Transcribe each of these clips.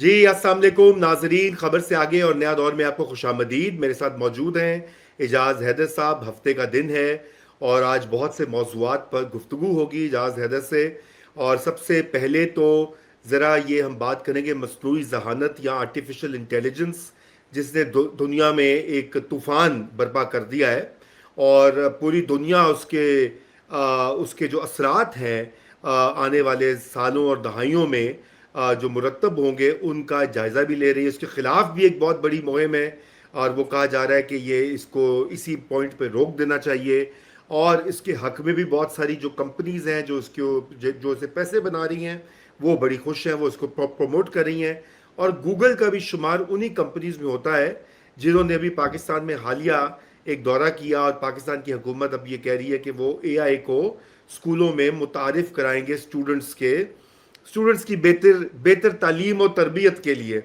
جی السلام علیکم ناظرین، خبر سے آگے اور نیا دور میں آپ کو خوش آمدید۔ میرے ساتھ موجود ہیں اعجاز حیدر صاحب۔ ہفتے کا دن ہے اور آج بہت سے موضوعات پر گفتگو ہوگی اعجاز حیدر سے۔ اور سب سے پہلے تو ذرا یہ ہم بات کریں گے مصنوعی ذہانت یا آرٹیفیشل انٹیلیجنس، جس نے دنیا میں ایک طوفان برپا کر دیا ہے، اور پوری دنیا اس کے جو اثرات ہیں آنے والے سالوں اور دہائیوں میں جو مرتب ہوں گے ان کا جائزہ بھی لے رہی ہے۔ اس کے خلاف بھی ایک بہت بڑی مہم ہے، اور وہ کہا جا رہا ہے کہ یہ اس کو اسی پوائنٹ پہ روک دینا چاہیے۔ اور اس کے حق میں بھی بہت ساری جو کمپنیز ہیں جو اسے پیسے بنا رہی ہیں، وہ بڑی خوش ہیں، وہ اس کو پروموٹ کر رہی ہیں۔ اور گوگل کا بھی شمار انہی کمپنیز میں ہوتا ہے جنہوں نے ابھی پاکستان میں حالیہ ایک دورہ کیا، اور پاکستان کی حکومت اب یہ کہہ رہی ہے کہ وہ اے آئی کو اسکولوں میں متعارف کرائیں گے اسٹوڈنٹس کی بہتر تعلیم و تربیت کے لیے۔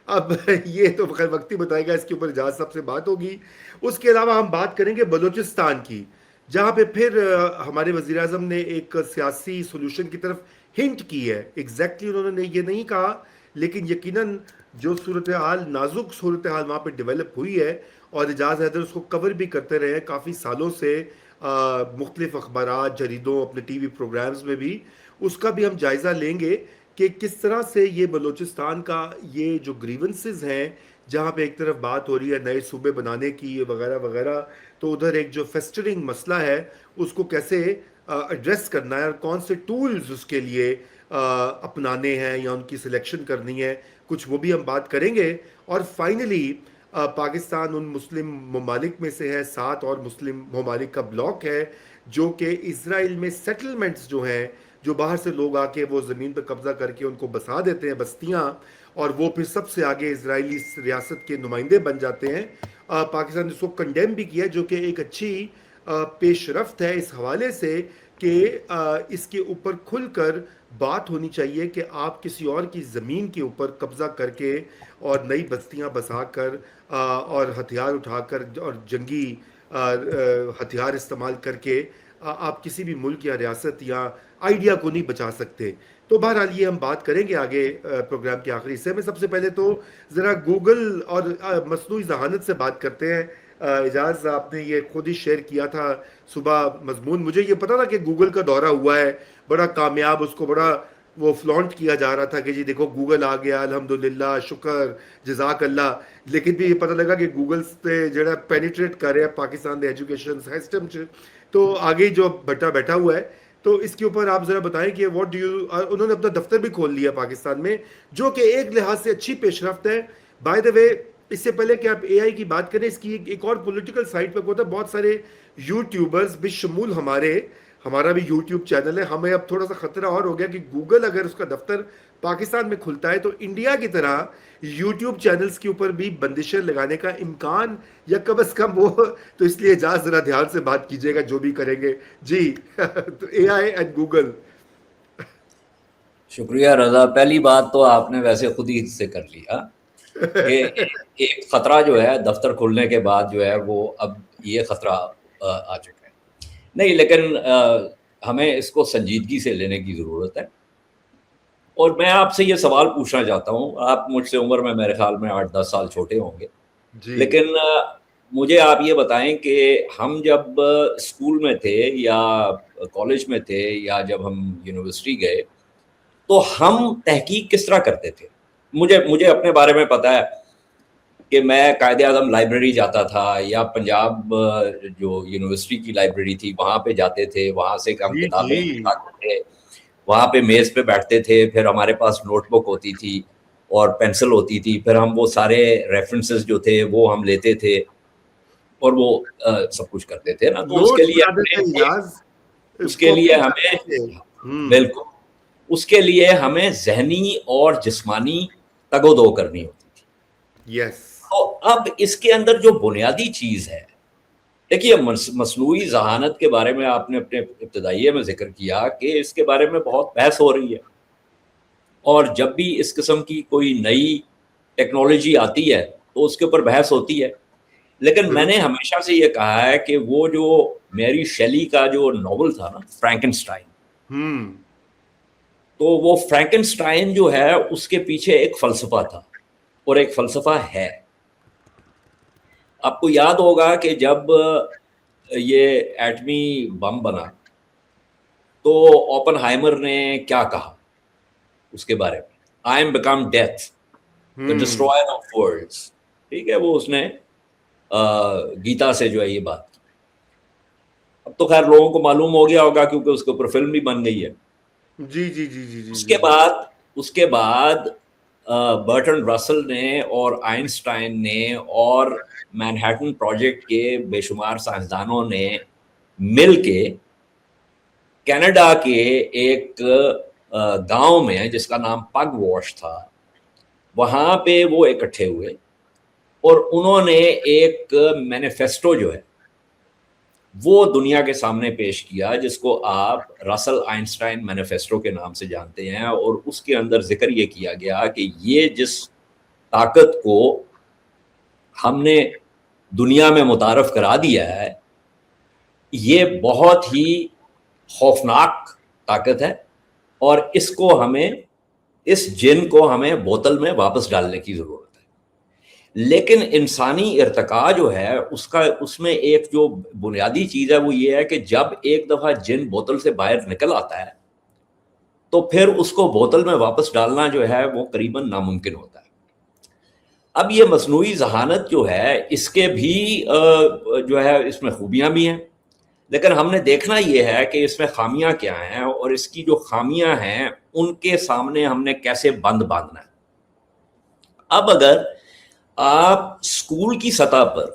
اب یہ تو بخیر وقتی بتائے گا، اس کے اوپر اعجاز صاحب سے بات ہوگی۔ اس کے علاوہ ہم بات کریں گے بلوچستان کی، جہاں پہ پھر ہمارے وزیر اعظم نے ایک سیاسی سولوشن کی طرف ہنٹ کی ہے۔ ایگزیکٹلی انہوں نے یہ نہیں کہا، لیکن یقیناً جو صورتحال، نازک صورتحال وہاں پہ ڈیولپ ہوئی ہے، اور اعجاز حیدر اس کو کور بھی کرتے رہے ہیں کافی سالوں سے، مختلف اخبارات، جریدوں، اپنے ٹی وی پروگرامز میں بھی، اس کا بھی ہم جائزہ لیں گے کہ کس طرح سے یہ بلوچستان کا یہ جو گریونسز ہیں، جہاں پہ ایک طرف بات ہو رہی ہے نئے صوبے بنانے کی وغیرہ وغیرہ، تو ادھر ایک جو فیسٹرنگ مسئلہ ہے اس کو کیسے ایڈریس کرنا ہے، اور کون سے ٹولز اس کے لیے اپنانے ہیں یا ان کی سلیکشن کرنی ہے، کچھ وہ بھی ہم بات کریں گے۔ اور فائنلی پاکستان ان مسلم ممالک میں سے ہے، 7 اور مسلم ممالک کا بلاک ہے، جو کہ اسرائیل میں سیٹلمنٹس جو ہیں، جو باہر سے لوگ آ کے وہ زمین پہ قبضہ کر کے ان کو بسا دیتے ہیں بستیاں، اور وہ پھر سب سے آگے اسرائیلی ریاست کے نمائندے بن جاتے ہیں۔ پاکستان نے اس کو کنڈیم بھی کیا، جو کہ ایک اچھی پیش رفت ہے اس حوالے سے کہ اس کے اوپر کھل کر بات ہونی چاہیے کہ آپ کسی اور کی زمین کے اوپر قبضہ کر کے اور نئی بستیاں بسا کر اور ہتھیار اٹھا کر اور جنگی ہتھیار استعمال کر کے آپ کسی بھی ملک یا ریاست یا آئیڈیا کو نہیں بچا سکتے۔ تو بہرحال یہ ہم بات کریں گے آگے پروگرام کے آخری حصے میں۔ سب سے پہلے تو ذرا گوگل اور مصنوعی ذہانت سے بات کرتے ہیں۔ اعجاز، آپ نے یہ خود ہی شیئر کیا تھا صبح مضمون، مجھے یہ پتا تھا کہ گوگل کا دورہ ہوا ہے، بڑا کامیاب، اس کو بڑا وہ فلانٹ کیا جا رہا تھا کہ جی دیکھو گوگل آ گیا، الحمدللہ، شکر، جزاک اللہ۔ لیکن بھی یہ پتہ لگا کہ گوگل پہ جڑا پینیٹریٹ کر رہا ہے پاکستان دے ایجوکیشن سسٹم، تو آگے جو بیٹھا ہوا ہے، تو اس کے اوپر آپ ذرا بتائیں کہ واٹ ڈو یو، انہوں نے اپنا دفتر بھی کھول لیا پاکستان میں، جو کہ ایک لحاظ سے اچھی پیش رفت ہے۔ بائی دا وے، اس سے پہلے کہ آپ اے آئی کی بات کریں، اس کی ایک اور پولیٹیکل سائڈ پہ ہوتا ہے، بہت سارے یوٹیوبرز بشمول ہمارا بھی یوٹیوب چینل ہے، ہمیں اب تھوڑا سا خطرہ اور ہو گیا کہ گوگل اگر اس کا دفتر پاکستان میں کھلتا ہے تو انڈیا کی طرح یوٹیوب چینلز کے اوپر بھی بندشیں لگانے کا امکان یا کم از کم وہ، تو اس لیے اجازت ذرا دھیان سے بات کیجیے گا جو بھی کریں گے جی۔ تو اے آئی اینڈ گوگل۔ شکریہ رضا، پہلی بات تو آپ نے ویسے خود ہی سے کر لیا کہ ایک خطرہ جو ہے دفتر کھلنے کے بعد جو ہے وہ اب یہ خطرہ آ چکا ہے۔ نہیں، لیکن ہمیں اس کو سنجیدگی سے لینے کی ضرورت ہے، اور میں آپ سے یہ سوال پوچھنا چاہتا ہوں۔ آپ مجھ سے عمر میں میرے خیال میں 8-10 سال چھوٹے ہوں گے، جی لیکن مجھے آپ یہ بتائیں کہ ہم جب اسکول میں تھے یا کالج میں تھے یا جب ہم یونیورسٹی گئے تو ہم تحقیق کس طرح کرتے تھے؟ مجھے اپنے بارے میں پتا ہے کہ میں قائد اعظم لائبریری جاتا تھا، یا پنجاب جو یونیورسٹی کی لائبریری تھی وہاں پہ جاتے تھے، وہاں سے ہم جی کتابیں جی اٹھاتے تھے، وہاں پہ میز پہ بیٹھتے تھے، پھر ہمارے پاس نوٹ بک ہوتی تھی اور پینسل ہوتی تھی، پھر ہم وہ سارے ریفرنسز جو تھے وہ ہم لیتے تھے اور وہ سب کچھ کرتے تھے نا۔ تو اس کے نوٹس لیے بناتے تھے ہمیں اجاز، اس کے لیے کاپی ہمیں بناتے تھے۔ بالکل اس کے لیے ہمیں ذہنی اور جسمانی تگ و دو کرنی ہوتی تھی۔ یس تو اب اس کے اندر جو بنیادی چیز ہے، دیکھیے مصنوعی ذہانت کے بارے میں آپ نے اپنے ابتدائیے میں ذکر کیا کہ اس کے بارے میں بہت بحث ہو رہی ہے، اور جب بھی اس قسم کی کوئی نئی ٹیکنالوجی آتی ہے تو اس کے اوپر بحث ہوتی ہے۔ لیکن میں نے درست۔ ہمیشہ سے یہ کہا ہے کہ وہ جو میری شیلی کا جو ناول تھا نا، فرینکنسٹائن، تو وہ فرینکنسٹائن جو ہے اس کے پیچھے ایک فلسفہ تھا اور ایک فلسفہ ہے. آپ کو یاد ہوگا کہ جب یہ ایٹمی بم بنا تو اوپن ہائمر نے کیا کہا اس کے بارے میں, I am become death the destroyer of worlds. ٹھیک ہے, وہ اس نے گیتا سے جو ہے یہ بات کی. اب تو خیر لوگوں کو معلوم ہو گیا ہوگا کیونکہ اس کے اوپر فلم بھی بن گئی ہے. جی جی جی جی جی. اس کے بعد برٹن رسل نے اور آئنسٹائن نے اور مینہٹن پروجیکٹ کے بے شمار سائنسدانوں نے مل کے کینیڈا کے ایک گاؤں میں جس کا نام پگ واش تھا, وہاں پہ وہ اکٹھے ہوئے اور انہوں نے ایک مینیفیسٹو جو ہے وہ دنیا کے سامنے پیش کیا, جس کو آپ رسل آئنسٹائن مینیفیسٹو کے نام سے جانتے ہیں. اور اس کے اندر ذکر یہ کیا گیا کہ یہ جس طاقت کو ہم نے دنیا میں متعارف کرا دیا ہے یہ بہت ہی خوفناک طاقت ہے, اور اس جن کو ہمیں بوتل میں واپس ڈالنے کی ضرورت ہے. لیکن انسانی ارتقاء جو ہے اس میں ایک جو بنیادی چیز ہے وہ یہ ہے کہ جب ایک دفعہ جن بوتل سے باہر نکل آتا ہے تو پھر اس کو بوتل میں واپس ڈالنا جو ہے وہ قریباً ناممکن ہوتا ہے. اب یہ مصنوعی ذہانت جو ہے اس کے بھی جو ہے اس میں خوبیاں بھی ہیں, لیکن ہم نے دیکھنا یہ ہے کہ اس میں خامیاں کیا ہیں, اور اس کی جو خامیاں ہیں ان کے سامنے ہم نے کیسے بند باندھنا ہے. اب اگر آپ اسکول کی سطح پر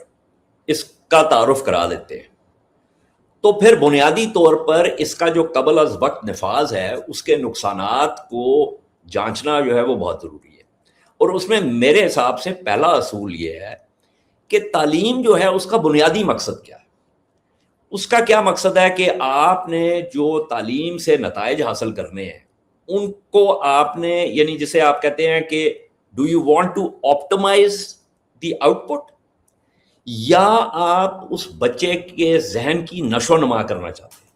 اس کا تعارف کرا دیتے ہیں تو پھر بنیادی طور پر اس کا جو قبل از وقت نفاذ ہے اس کے نقصانات کو جانچنا جو ہے وہ بہت ضروری ہے. اور اس میں میرے حساب سے پہلا اصول یہ ہے کہ تعلیم جو ہے اس کا بنیادی مقصد کیا ہے. اس کا کیا مقصد ہے کہ آپ نے جو تعلیم سے نتائج حاصل کرنے ہیں ان کو آپ نے, یعنی جسے آپ کہتے ہیں کہ do you want to optimize the output, یا آپ اس بچے کے ذہن کی نشو و نما کرنا چاہتے ہیں.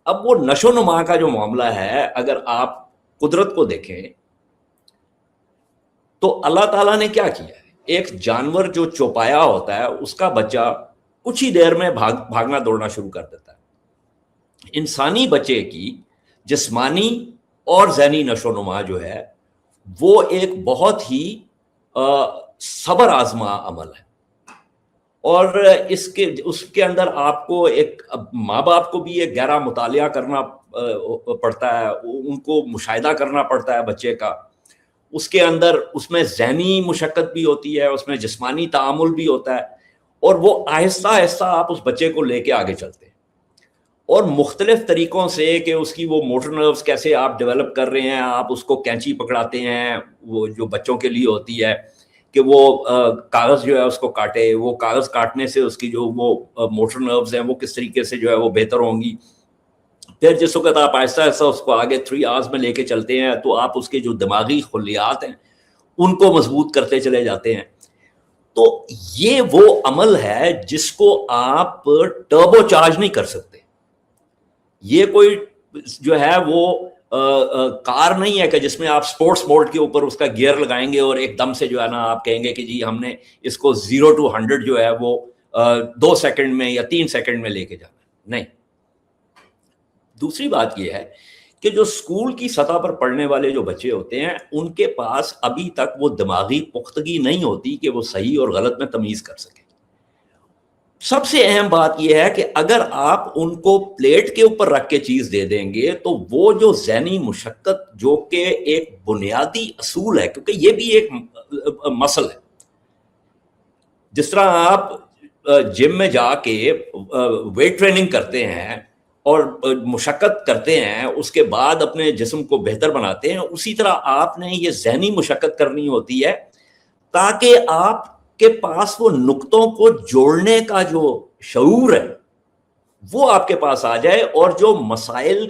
اب وہ نشو و نما کا جو معاملہ ہے, اگر آپ قدرت کو دیکھیں تو اللہ تعالیٰ نے کیا کیا ہے, ایک جانور جو چوپایا ہوتا ہے اس کا بچہ کچھ ہی دیر میں بھاگنا دوڑنا شروع کر دیتا ہے. انسانی بچے کی جسمانی اور ذہنی نشو و نما جو ہے وہ ایک بہت ہی صبر آزما عمل ہے, اور اس کے اندر آپ کو ایک ماں باپ کو بھی ایک گہرا مطالعہ کرنا پڑتا ہے, ان کو مشاہدہ کرنا پڑتا ہے بچے کا. اس کے اندر اس میں ذہنی مشقت بھی ہوتی ہے, اس میں جسمانی تعامل بھی ہوتا ہے, اور وہ آہستہ آہستہ آپ اس بچے کو لے کے آگے چلتے ہیں, اور مختلف طریقوں سے کہ اس کی وہ موٹر نروز کیسے آپ ڈیولپ کر رہے ہیں. آپ اس کو کینچی پکڑاتے ہیں, وہ جو بچوں کے لیے ہوتی ہے کہ وہ کاغذ جو ہے اس کو کاٹے, وہ کاغذ کاٹنے سے اس کی جو وہ موٹر نروز ہیں وہ کس طریقے سے جو ہے وہ بہتر ہوں گی. پھر جس وقت آپ آہستہ آہستہ اس کو آگے 3 hours میں لے کے چلتے ہیں تو آپ اس کے جو دماغی خلیات ہیں ان کو مضبوط کرتے چلے جاتے ہیں. تو یہ وہ عمل ہے جس کو آپ ٹربو چارج نہیں کر سکتے. یہ کوئی جو ہے وہ کار نہیں ہے کہ جس میں آپ سپورٹس موڈ کے اوپر اس کا گیئر لگائیں گے اور ایک دم سے جو ہے نا آپ کہیں گے کہ جی ہم نے اس کو 0 to 100 جو ہے وہ 2 سیکنڈ میں یا 3 سیکنڈ میں لے کے جانا. نہیں. دوسری بات یہ ہے کہ جو اسکول کی سطح پر پڑھنے والے جو بچے ہوتے ہیں ان کے پاس ابھی تک وہ دماغی پختگی نہیں ہوتی کہ وہ صحیح اور غلط میں تمیز کر سکیں. سب سے اہم بات یہ ہے کہ اگر آپ ان کو پلیٹ کے اوپر رکھ کے چیز دے دیں گے تو وہ جو ذہنی مشقت جو کہ ایک بنیادی اصول ہے, کیونکہ یہ بھی ایک مسل ہے. جس طرح آپ جم میں جا کے ویٹ ٹریننگ کرتے ہیں اور مشقت کرتے ہیں, اس کے بعد اپنے جسم کو بہتر بناتے ہیں, اسی طرح آپ نے یہ ذہنی مشقت کرنی ہوتی ہے تاکہ آپ کے پاس وہ نقطوں کو جوڑنے کا جو شعور ہے وہ آپ کے پاس آ جائے, اور جو مسائل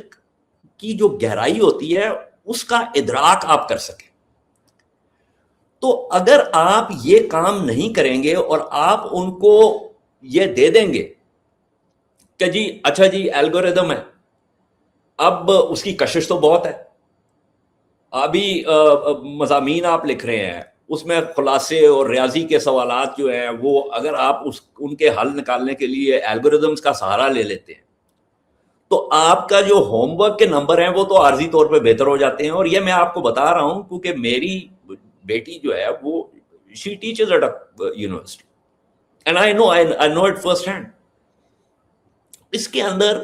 کی جو گہرائی ہوتی ہے اس کا ادراک آپ کر سکیں. تو اگر آپ یہ کام نہیں کریں گے اور آپ ان کو یہ دے دیں گے کہ جی اچھا جی الگوریدم ہے, اب اس کی کشش تو بہت ہے, ابھی مضامین آپ لکھ رہے ہیں، اس میں خلاصے اور ریاضی کے سوالات جو ہیں وہ اگر آپ ان کے حل نکالنے کے لیے الگوریدمس کا سہارا لے لیتے ہیں تو آپ کا جو ہوم ورک کے نمبر ہیں وہ تو عارضی طور پہ بہتر ہو جاتے ہیں. اور یہ میں آپ کو بتا رہا ہوں کیونکہ میری بیٹی جو ہے وہ she teaches at a university and I know it first hand. اس کے اندر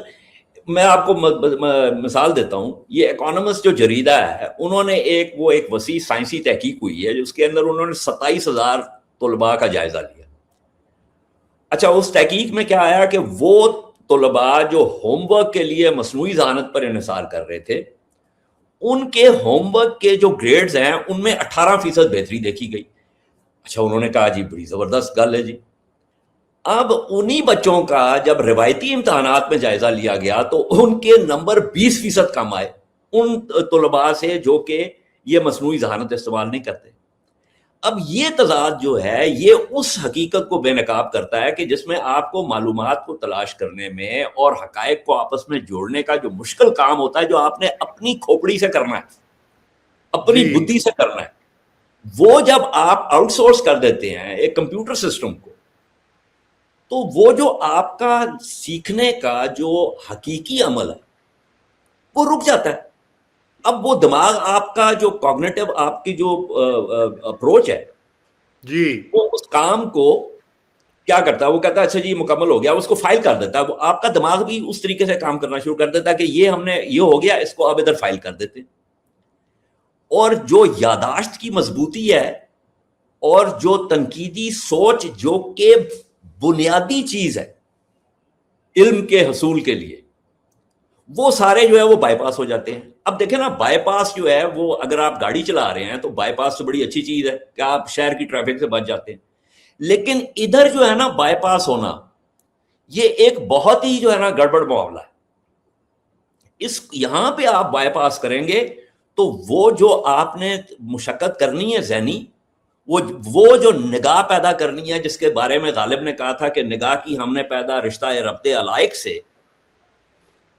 میں آپ کو مثال دیتا ہوں. یہ اکانومسٹ جو جریدہ ہے انہوں نے ایک وسیع سائنسی تحقیق ہوئی ہے جس کے اندر انہوں نے 27,000 طلباء کا جائزہ لیا. اچھا اس تحقیق میں کیا آیا کہ وہ طلباء جو ہوم ورک کے لیے مصنوعی ذہانت پر انحصار کر رہے تھے ان کے ہوم ورک کے جو گریڈز ہیں ان میں 18% بہتری دیکھی گئی. اچھا انہوں نے کہا جی بڑی زبردست گل ہے جی. اب انہی بچوں کا جب روایتی امتحانات میں جائزہ لیا گیا تو ان کے نمبر 20% کم آئے ان طلباء سے جو کہ یہ مصنوعی ذہانت استعمال نہیں کرتے. اب یہ تضاد جو ہے یہ اس حقیقت کو بے نقاب کرتا ہے کہ جس میں آپ کو معلومات کو تلاش کرنے میں اور حقائق کو آپس میں جوڑنے کا جو مشکل کام ہوتا ہے جو آپ نے اپنی کھوپڑی سے کرنا ہے، اپنی جی بدھی سے کرنا ہے، وہ جب آپ آؤٹ سورس کر دیتے ہیں ایک کمپیوٹر سسٹم کو تو وہ جو آپ کا سیکھنے کا جو حقیقی عمل ہے وہ رک جاتا ہے. اب وہ دماغ آپ کا جو کوگنیٹو آپ کی جو اپروچ ہے جی وہ اس کام کو کیا کرتا ہے، وہ کہتا ہے اچھا جی مکمل ہو گیا، اس کو فائل کر دیتا ہے. وہ آپ کا دماغ بھی اس طریقے سے کام کرنا شروع کر دیتا ہے کہ یہ ہم نے یہ ہو گیا، اس کو اب ادھر فائل کر دیتے. اور جو یاداشت کی مضبوطی ہے اور جو تنقیدی سوچ جو کہ بنیادی چیز ہے علم کے حصول کے لیے، وہ سارے جو ہے وہ بائی پاس ہو جاتے ہیں. اب دیکھیں نا بائی پاس جو ہے وہ اگر آپ گاڑی چلا رہے ہیں تو بائی پاس تو بڑی اچھی چیز ہے کہ آپ شہر کی ٹریفک سے بچ جاتے ہیں. لیکن ادھر جو ہے نا بائی پاس ہونا یہ ایک بہت ہی جو ہے نا گڑبڑ معاملہ ہے. یہاں پہ آپ بائی پاس کریں گے تو وہ جو آپ نے مشقت کرنی ہے ذہنی، وہ جو نگاہ پیدا کرنی ہے جس کے بارے میں غالب نے کہا تھا کہ نگاہ کی ہم نے پیدا رشتہ ربط علائق سے،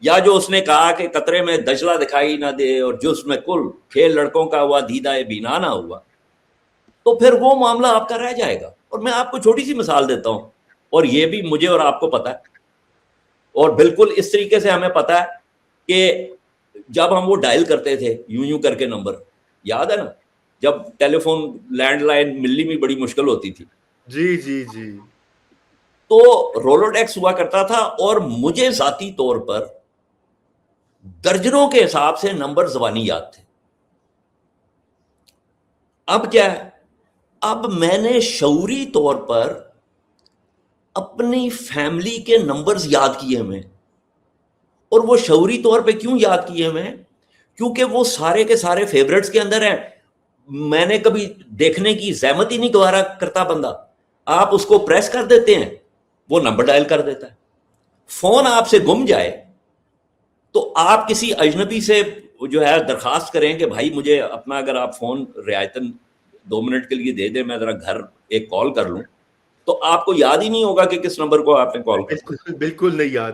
یا جو اس نے کہا کہ قطرے میں دجلہ دکھائی نہ دے اور جسم میں کل کھیل لڑکوں کا ہوا دیدہ بینا نہ ہوا، تو پھر وہ معاملہ آپ کا رہ جائے گا. اور میں آپ کو چھوٹی سی مثال دیتا ہوں اور یہ بھی مجھے اور آپ کو پتا ہے اور بالکل اس طریقے سے ہمیں پتا ہے کہ جب ہم وہ ڈائل کرتے تھے یوں کر کے نمبر، یاد ہے نا جب ٹیلی فون لینڈ لائن ملنی میں بڑی مشکل ہوتی تھی جی جی جی تو رولوڈیکس ہوا کرتا تھا اور مجھے ذاتی طور پر درجنوں کے حساب سے نمبر زبانی یاد تھے. اب کیا ہے، اب میں نے شعوری طور پر اپنی فیملی کے نمبرز یاد کیے میں. اور وہ شعوری طور پہ کیوں یاد کیے میں؟ کیونکہ وہ سارے کے سارے فیورٹس کے اندر ہیں. میں نے کبھی دیکھنے کی زحمت ہی نہیں گوارا کرتا بندہ، آپ اس کو پریس کر دیتے ہیں وہ نمبر ڈائل کر دیتا ہے. فون آپ سے گم جائے تو آپ کسی اجنبی سے جو ہے درخواست کریں کہ بھائی مجھے اپنا اگر آپ فون رعایتاً 2 منٹ کے لیے دے دیں، میں ذرا گھر ایک کال کر لوں، تو آپ کو یاد ہی نہیں ہوگا کہ کس نمبر کو آپ نے کال کرنا. بالکل بالکل نہیں یاد.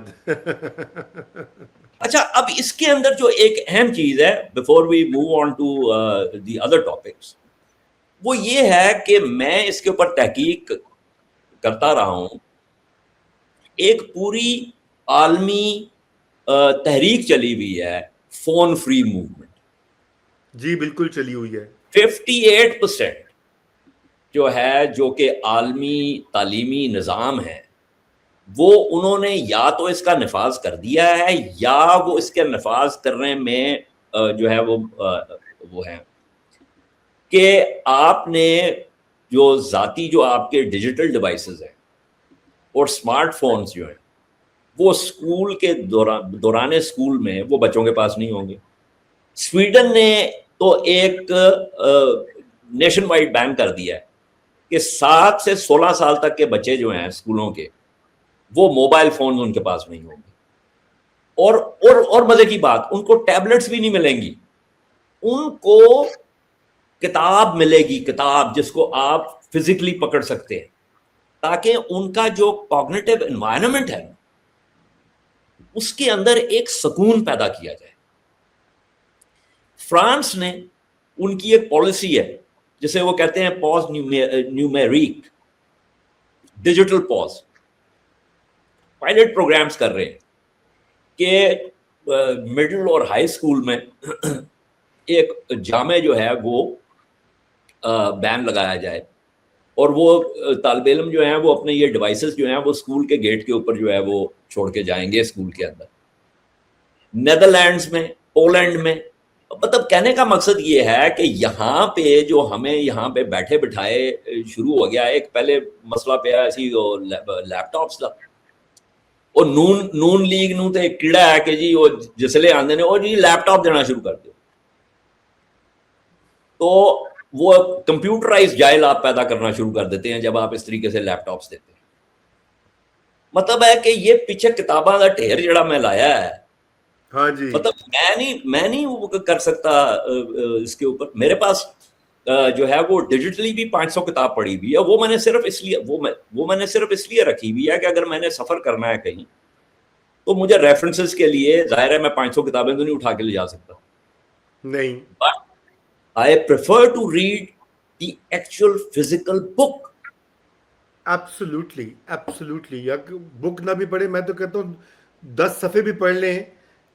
اچھا اب اس کے اندر جو ایک اہم چیز ہے before we move on to the other topics, وہ یہ ہے کہ میں اس کے اوپر تحقیق کرتا رہا ہوں. ایک پوری عالمی تحریک چلی ہوئی ہے فون فری موومنٹ. جی بالکل چلی ہوئی ہے. 58% جو ہے جو کہ عالمی تعلیمی نظام ہے وہ انہوں نے یا تو اس کا نفاذ کر دیا ہے یا وہ اس کے نفاذ کرنے میں جو ہے وہ ہے کہ آپ نے جو ذاتی جو آپ کے ڈیجیٹل ڈیوائسز ہیں اور سمارٹ فونز جو ہیں وہ اسکول کے دوران اسکول میں وہ بچوں کے پاس نہیں ہوں گے. سویڈن نے تو ایک نیشن وائڈ بین کر دیا ہے کہ 7 سے 16 سال تک کے بچے جو ہیں اسکولوں کے وہ موبائل فون ان کے پاس نہیں ہوں گے. اور مزے کی بات ان کو ٹیبلٹس بھی نہیں ملیں گی، ان کو کتاب ملے گی، کتاب جس کو آپ فزیکلی پکڑ سکتے ہیں تاکہ ان کا جو کوگنیٹو انوائرمنٹ ہے اس کے اندر ایک سکون پیدا کیا جائے. فرانس نے ان کی ایک پالیسی ہے جسے وہ کہتے ہیں پاز نیومیریک، ڈیجیٹل پاز. پائلٹ پروگرامز کر رہے ہیں کہ مڈل اور ہائی اسکول میں ایک جامع جو ہے وہ بین لگایا جائے، اور وہ طالب علم جو ہیں وہ اپنے یہ ڈیوائسز جو ہیں وہ اسکول کے گیٹ کے اوپر جو ہے وہ چھوڑ کے جائیں گے اسکول کے اندر. نیدرلینڈز میں، پولینڈ میں. مطلب کہنے کا مقصد یہ ہے کہ یہاں پہ جو ہمیں یہاں پہ بیٹھے بٹھائے شروع ہو گیا. ایک پہلے مسئلہ پہ ایسی لیپ ٹاپس کا، اور نون لیگ نو تے ایک کیڑا ہے کہ جی وہ جسلے آندے نے اور جی لیپ ٹاپ دینا شروع کر دو، تو وہ کمپیوٹرائز جائل آپ پیدا کرنا شروع کر دیتے ہیں جب آپ اس طریقے سے لیپ ٹاپس دیتے ہیں. مطلب ہے کہ یہ پیچھے کتاباں کا ڈھیر جڑا میں لایا ہے، ہاں جی، مطلب میں نہیں وہ کر سکتا اس کے اوپر. میرے پاس جو ہے وہ ڈیجیٹلی بھی 500 کتاب پڑھی ہوئی ہے. وہ میں نے صرف اس لیے رکھی ہوئی ہے کہ اگر میں نے سفر کرنا ہے کہیں تو مجھے ریفرنسز کے لیے ظاہر ہے میں 500 کتابیں تو نہیں اٹھا کے لے جا سکتا. نہیں، but I prefer to read the actual physical book. Absolutely absolutely. یا بک نہ بھی پڑھے، میں تو کہتا ہوں 10 صفحے بھی پڑھ لیں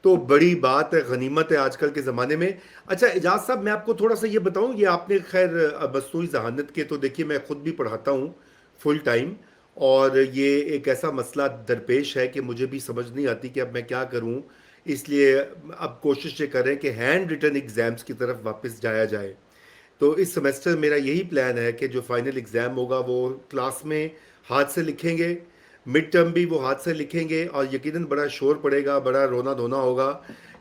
تو بڑی بات ہے، غنیمت ہے آج کل کے زمانے میں. اچھا اعجاز صاحب، میں آپ کو تھوڑا سا یہ بتاؤں، یہ آپ نے خیر مصنوعی ذہانت کے تو دیکھیے میں خود بھی پڑھاتا ہوں فل ٹائم، اور یہ ایک ایسا مسئلہ درپیش ہے کہ مجھے بھی سمجھ نہیں آتی کہ اب میں کیا کروں. اس لیے اب کوشش یہ کریں کہ ہینڈ ریٹن ایگزامس کی طرف واپس جایا جائے. تو اس سمیسٹر میرا یہی پلان ہے کہ جو فائنل ایگزام ہوگا وہ کلاس میں ہاتھ سے لکھیں گے، مڈ ٹرم بھی وہ ہاتھ سے لکھیں گے، اور یقیناً بڑا شور پڑے گا، بڑا رونا دھونا ہوگا،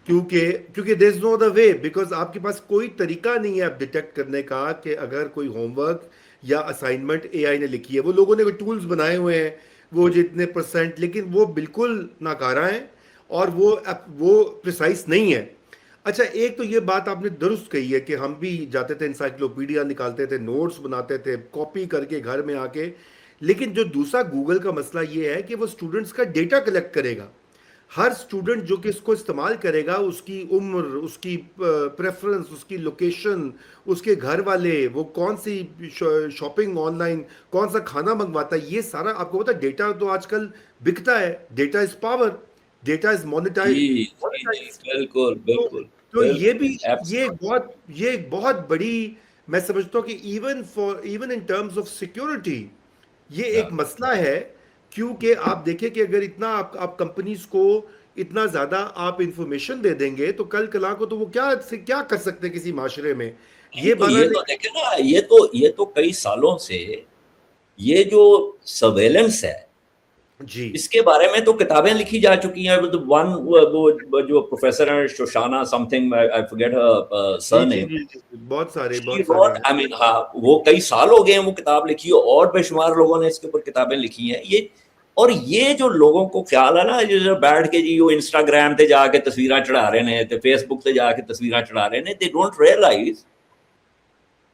کیونکہ دیر از نو ادر وے، بیکاز آپ کے پاس کوئی طریقہ نہیں ہے اب ڈیٹیکٹ کرنے کا کہ اگر کوئی ہوم ورک یا اسائنمنٹ اے آئی نے لکھی ہے. وہ لوگوں نے ٹولز بنائے ہوئے ہیں وہ جتنے پرسنٹ، لیکن وہ بالکل ناکارہ ہیں اور وہ پریسائز نہیں ہے. اچھا ایک تو یہ بات آپ نے درست کہی ہے کہ ہم بھی جاتے تھے انسائکلوپیڈیا نکالتے تھے، نوٹس بناتے تھے کاپی کر کے گھر میں آ کے، لیکن جو دوسرا گوگل کا مسئلہ یہ ہے کہ وہ اسٹوڈنٹس کا ڈیٹا کلیکٹ کرے گا. ہر اسٹوڈنٹ جو کہ اس کو استعمال کرے گا، اس کی عمر، اس کی پریفرنس، اس کی لوکیشن، اس کے گھر والے، وہ کون سی شاپنگ آن لائن، کون سا کھانا منگواتا ہے، یہ سارا آپ کو پتا. ڈیٹا تو آج کل بکتا ہے، data is power, data is جی جی جی، مونیٹائز. بالکل تو بالکل تو یہ بھی بالکل. یہ ایک بہت بڑی، میں سمجھتا ہوں کہ even in terms of security یہ ایک مسئلہ ہے. کیونکہ آپ دیکھیں کہ اگر اتنا آپ کمپنیز کو اتنا زیادہ آپ انفارمیشن دے دیں گے تو کل کلا کو تو وہ کیا کر سکتے ہیں کسی معاشرے میں. نہیں یہ تو بارہ یہ تو دیکھیں نا، یہ تو کئی سالوں سے یہ جو سرویلنس ہے جی اس کے بارے میں تو کتابیں لکھی جا چکی ہیں. وہ جو پروفیسر ہیں شوشانا سم تھنگ، آئی فرگیٹ ہر جی سر جی نیم. جی جی، بہت سارے She بہت سارے wrote, ہیں. I mean, ہاں وہ کئی سال ہو گئے ہیں وہ کتاب لکھی ہے، اور بے شمار لوگوں نے اس کے اوپر کتابیں لکھی ہیں. یہ جو لوگوں کو خیال ہے نا، جو بیٹھ کے جی وہ انسٹاگرام تے جا کے تصویراں چڑھا رہے ہیں، فیس بک تے جا کے تصویراں چڑھا رہے ہیں، they don't realize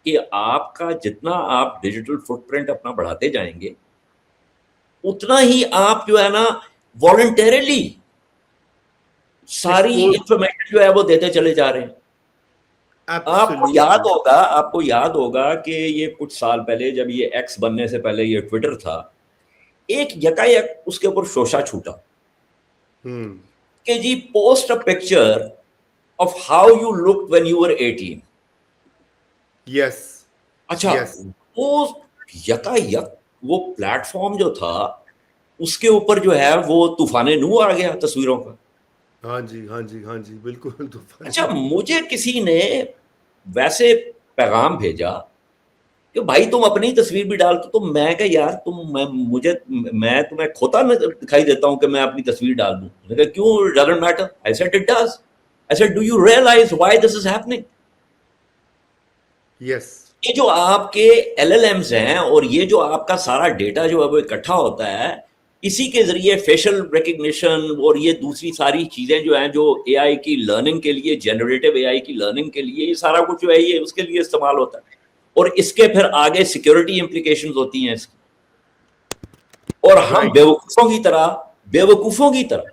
کہ آپ کا جتنا آپ ڈیجیٹل فٹ پرنٹ اپنا بڑھاتے جائیں گے اتنا ہی آپ جو ہے نا والنٹیرلی ساری ایکسپوز. انفارمیشن جو ہے وہ دیتے چلے جا رہے ہیں. ایبسولوٹلی. آپ کو یاد ہوگا کہ یہ کچھ سال پہلے جب یہ ایکس بننے سے پہلے یہ ٹویٹر تھا، ایک یکایک اس کے اوپر شوشہ چھوٹا کہ جی post a picture of how you look when you were 18. Yes اچھا یس. وہ یکایک وہ پلیٹ فارم جو تھا اس کے اوپر جو ہے وہ طوفان نو آ گیا تصویروں کا. ہاں جی ہاں جی ہاں جی بالکل. اچھا مجھے کسی نے ویسے پیغام بھیجا کہ بھائی تم اپنی تصویر بھی ڈالتے، تو میں کہ یار میں تمہیں کھوتا دکھائی دیتا ہوں کہ میں اپنی تصویر ڈال دوں. میں کہا کیوں، doesn't matter. I said it does. I said do you realize why this is happening. یس. یہ جو آپ کے LLMs ہیں اور یہ جو آپ کا سارا ڈیٹا جو ہے وہ اکٹھا ہوتا ہے اسی کے ذریعے فیشل ریکگنیشن اور یہ دوسری ساری چیزیں جو ہیں جو اے آئی کی لرننگ کے لیے، جنریٹو اے آئی کی لرننگ کے لیے، یہ سارا کچھ جو ہے یہ اس کے لیے استعمال ہوتا ہے. اور اس کے پھر آگے سیکیورٹی امپلیکیشنز ہوتی ہیں اس کی. اور ہم رائٹ. بیوقوفوں کی طرح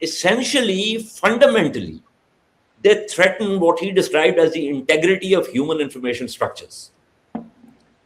essentially, fundamentally, they threaten what he described as the integrity of human information structures.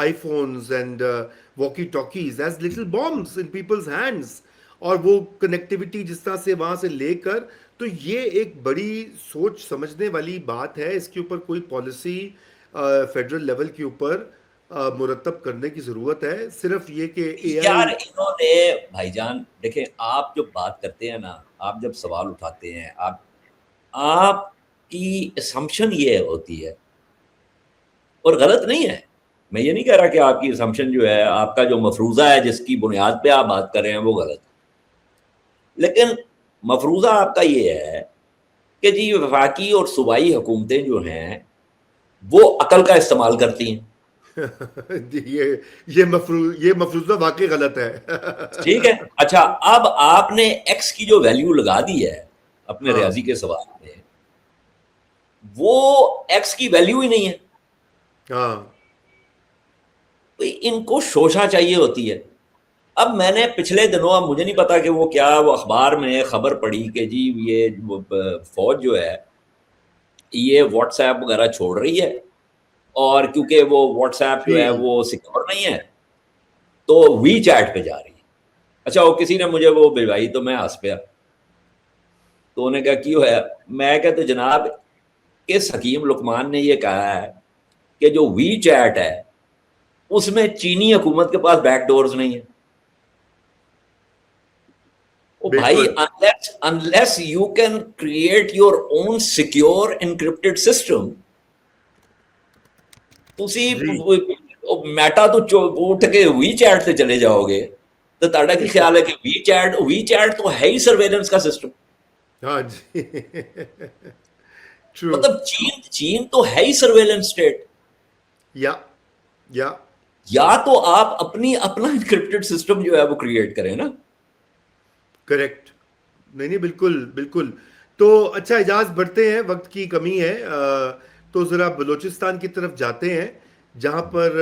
iPhones and walkie-talkies as little bombs in people's hands. اور وہ کنیکٹیوٹی جس طرح سے وہاں سے لے کر, تو یہ ایک بڑی سوچ سمجھنے والی بات ہے. اس کے اوپر کوئی پالیسی فیڈرل لیول کے اوپر مرتب کرنے کی ضرورت ہے. صرف یہ کہ اے یار آئی. انہوں نے بھائی جان دیکھیں, آپ جو بات کرتے ہیں نا, آپ جب سوال اٹھاتے ہیں, آپ کی اسمپشن یہ ہوتی ہے, اور غلط نہیں ہے, میں یہ نہیں کہہ رہا کہ آپ کی اسمپشن جو ہے, آپ کا جو مفروضہ ہے جس کی بنیاد پہ آپ بات کر رہے ہیں وہ غلط ہے, لیکن مفروضہ آپ کا یہ ہے کہ جی وفاقی اور صوبائی حکومتیں جو ہیں وہ عقل کا استعمال کرتی ہیں. یہ مفروضہ واقعی غلط ہے. ٹھیک ہے, اچھا اب آپ نے ایکس کی جو ویلیو لگا دی ہے اپنے ہاں ریاضی کے سوال میں, وہ ایکس کی ویلیو ہی نہیں ہے. ہاں ان کو شوشا چاہیے ہوتی ہے. اب میں نے پچھلے دنوں, اب مجھے نہیں پتا کہ وہ کیا, وہ اخبار میں خبر پڑی کہ جی یہ فوج جو ہے یہ واٹس ایپ وغیرہ چھوڑ رہی ہے, اور کیونکہ وہ واٹس ایپ جو جی ہے وہ سیکیور نہیں ہے تو وی چیٹ پہ جا رہی ہے. اچھا وہ کسی نے مجھے وہ بھجوائی تو میں ہنس پیا, تو انہوں نے کہا کیوں ہے, میں کہا تو جناب اس حکیم لقمان نے یہ کہا ہے کہ جو وی چیٹ ہے اس میں چینی حکومت کے پاس بیک ڈورز نہیں ہے. او بھائی, بالکل. unless you can create your own secure encrypted system, تسی جی میٹا تو اٹھ کے وی چیٹ سے چلے جاؤ گے, تو تاڑا کی خیال ہے کہ وی چیٹ تو ہے ہی سرویلنس کا سسٹم. ہاں جی. ٹرو. مطلب چین تو ہے ہی سرویلنس اسٹیٹ. یا یا تو آپ اپنا انکرپٹڈ سسٹم جو ہے وہ کریٹ کریں نا. کریکٹ. نہیں بالکل بالکل. تو اچھا اجاز بڑھتے ہیں, وقت کی کمی ہے, تو ذرا بلوچستان کی طرف جاتے ہیں جہاں پر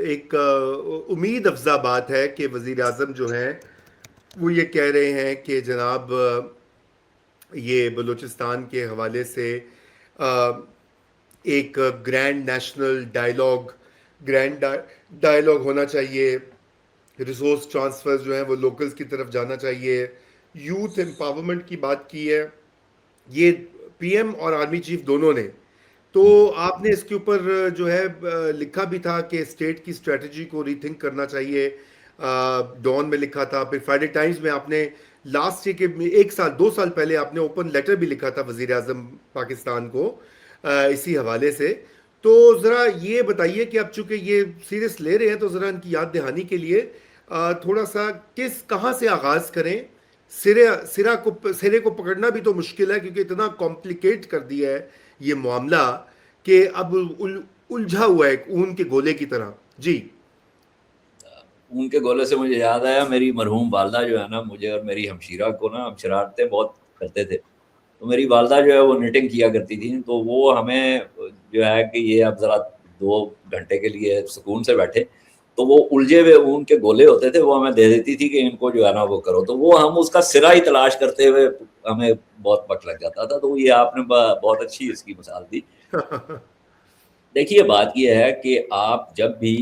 ایک امید افزا بات ہے کہ وزیر اعظم جو ہیں وہ یہ کہہ رہے ہیں کہ جناب یہ بلوچستان کے حوالے سے ایک گرینڈ ڈائلاگ ہونا چاہیے. ریسورس ٹرانسفر جو ہیں وہ لوکلز کی طرف جانا چاہیے. یوتھ امپاورمنٹ کی بات کی ہے یہ پی ایم اور آرمی چیف دونوں نے. تو آپ نے اس کے اوپر جو ہے لکھا بھی تھا کہ اسٹیٹ کی اسٹریٹجی کو ری تھنک کرنا چاہیے. ڈان میں لکھا تھا, پھر فرائیڈے ٹائمز میں آپ نے لاسٹ ایئر کے 2 سال پہلے آپ نے اوپن لیٹر بھی لکھا تھا وزیر اعظم پاکستان کو اسی حوالے سے. تو ذرا یہ بتائیے کہ اب چونکہ یہ سیریس لے رہے ہیں تو ذرا ان کی یاد دہانی کے لیے تھوڑا سا کہاں سے آغاز کریں. سرے کو پکڑنا بھی تو مشکل ہے کیونکہ اتنا کمپلیکیٹ کر دیا ہے یہ معاملہ کہ اب الجھا ہوا ہے ایک اون کے گولے کی طرح. جی. ان کے گولے سے مجھے یاد آیا, میری مرحوم والدہ جو ہے نا, مجھے اور میری ہمشیرہ کو نا, ہم شرارتیں بہت کرتے تھے, تو میری والدہ جو ہے وہ نیٹنگ کیا کرتی تھی, تو وہ ہمیں جو ہے کہ یہ اب ذرا 2 گھنٹے کے لیے سکون سے بیٹھے, تو وہ الجھے ہوئے اون کے گولے ہوتے تھے, وہ ہمیں دے دیتی تھی کہ ان کو جو ہے نا وہ کرو, تو وہ ہم اس کا سرا ہی تلاش کرتے ہوئے ہمیں بہت وقت لگ جاتا تھا. تو یہ آپ نے بہت اچھی اس کی مثال دی. دیکھیے بات یہ ہے کہ آپ جب بھی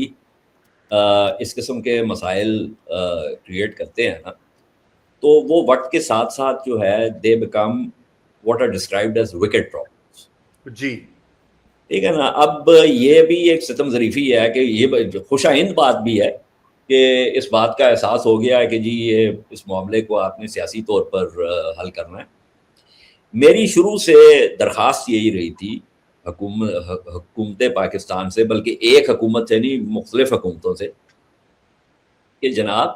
اس قسم کے مسائل کریٹ کرتے ہیں نا, تو وہ وقت کے ساتھ ساتھ جو ہے they became what are described as wicked problems. جی ٹھیک ہے نا. اب یہ بھی ایک ستم ظریفی ہے کہ یہ خوش آئند بات بھی ہے کہ اس بات کا احساس ہو گیا ہے کہ جی یہ اس معاملے کو آپ نے سیاسی طور پر حل کرنا ہے. میری شروع سے درخواست یہی رہی تھی حکومت پاکستان سے, بلکہ ایک حکومت سے نہیں, مختلف حکومتوں سے, کہ جناب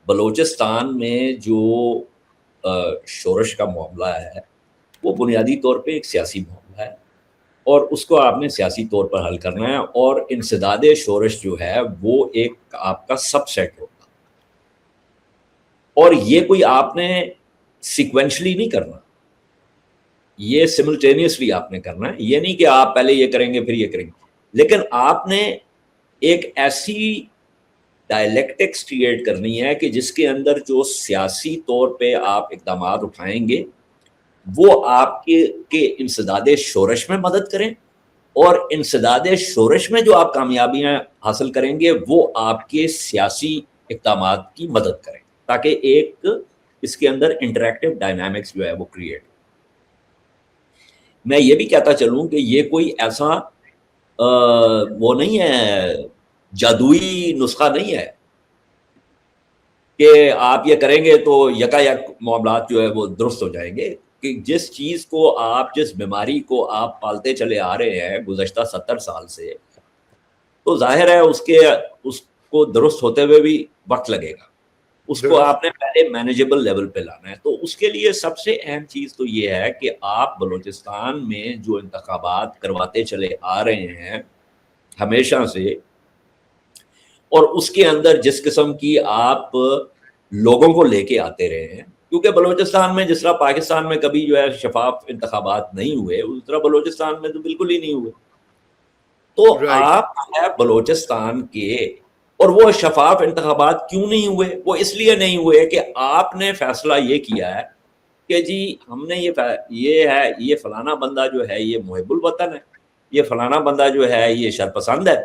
بلوچستان میں جو شورش کا معاملہ ہے وہ بنیادی طور پہ ایک سیاسی معاملہ ہے, اور اس کو آپ نے سیاسی طور پر حل کرنا ہے, اور انسداد شورش جو ہے وہ ایک آپ کا سب سیٹ ہوگا, اور یہ کوئی آپ نے سیکوینشلی نہیں کرنا, یہ سملٹینیسلی آپ نے کرنا ہے. یہ نہیں کہ آپ پہلے یہ کریں گے پھر یہ کریں گے, لیکن آپ نے ایک ایسی ڈائلیکٹکس کریٹ کرنی ہے کہ جس کے اندر جو سیاسی طور پہ آپ اقدامات اٹھائیں گے وہ آپ کے انسداد شورش میں مدد کریں, اور انسداد شورش میں جو آپ کامیابیاں حاصل کریں گے وہ آپ کے سیاسی اقدامات کی مدد کریں تاکہ ایک اس کے اندر انٹریکٹیو ڈائنامکس جو ہے وہ کریٹ. میں یہ بھی کہتا چلوں کہ یہ کوئی ایسا وہ نہیں ہے، جادوئی نسخہ نہیں ہے کہ آپ یہ کریں گے تو یکا یک معاملات جو ہے وہ درست ہو جائیں گے. کہ جس چیز کو آپ، جس بیماری کو آپ پالتے چلے آ رہے ہیں گزشتہ 70 سال سے، تو ظاہر ہے اس کو درست ہوتے ہوئے بھی وقت لگے گا. اس کو درست. آپ نے پہلے مینیجیبل لیول پہ لانا ہے. تو اس کے لیے سب سے اہم چیز تو یہ ہے کہ آپ بلوچستان میں جو انتخابات کرواتے چلے آ رہے ہیں ہمیشہ سے، اور اس کے اندر جس قسم کی آپ لوگوں کو لے کے آتے رہے ہیں، کیونکہ بلوچستان میں جس طرح پاکستان میں کبھی جو ہے شفاف انتخابات نہیں ہوئے، اس طرح بلوچستان میں تو بالکل ہی نہیں ہوئے. تو رائٹ. آپ ہے بلوچستان کے، اور وہ شفاف انتخابات کیوں نہیں ہوئے؟ وہ اس لیے نہیں ہوئے کہ آپ نے فیصلہ یہ کیا ہے کہ جی ہم نے یہ فلانا بندہ جو ہے یہ محب الوطن ہے، یہ فلانا بندہ جو ہے یہ شرپسند ہے،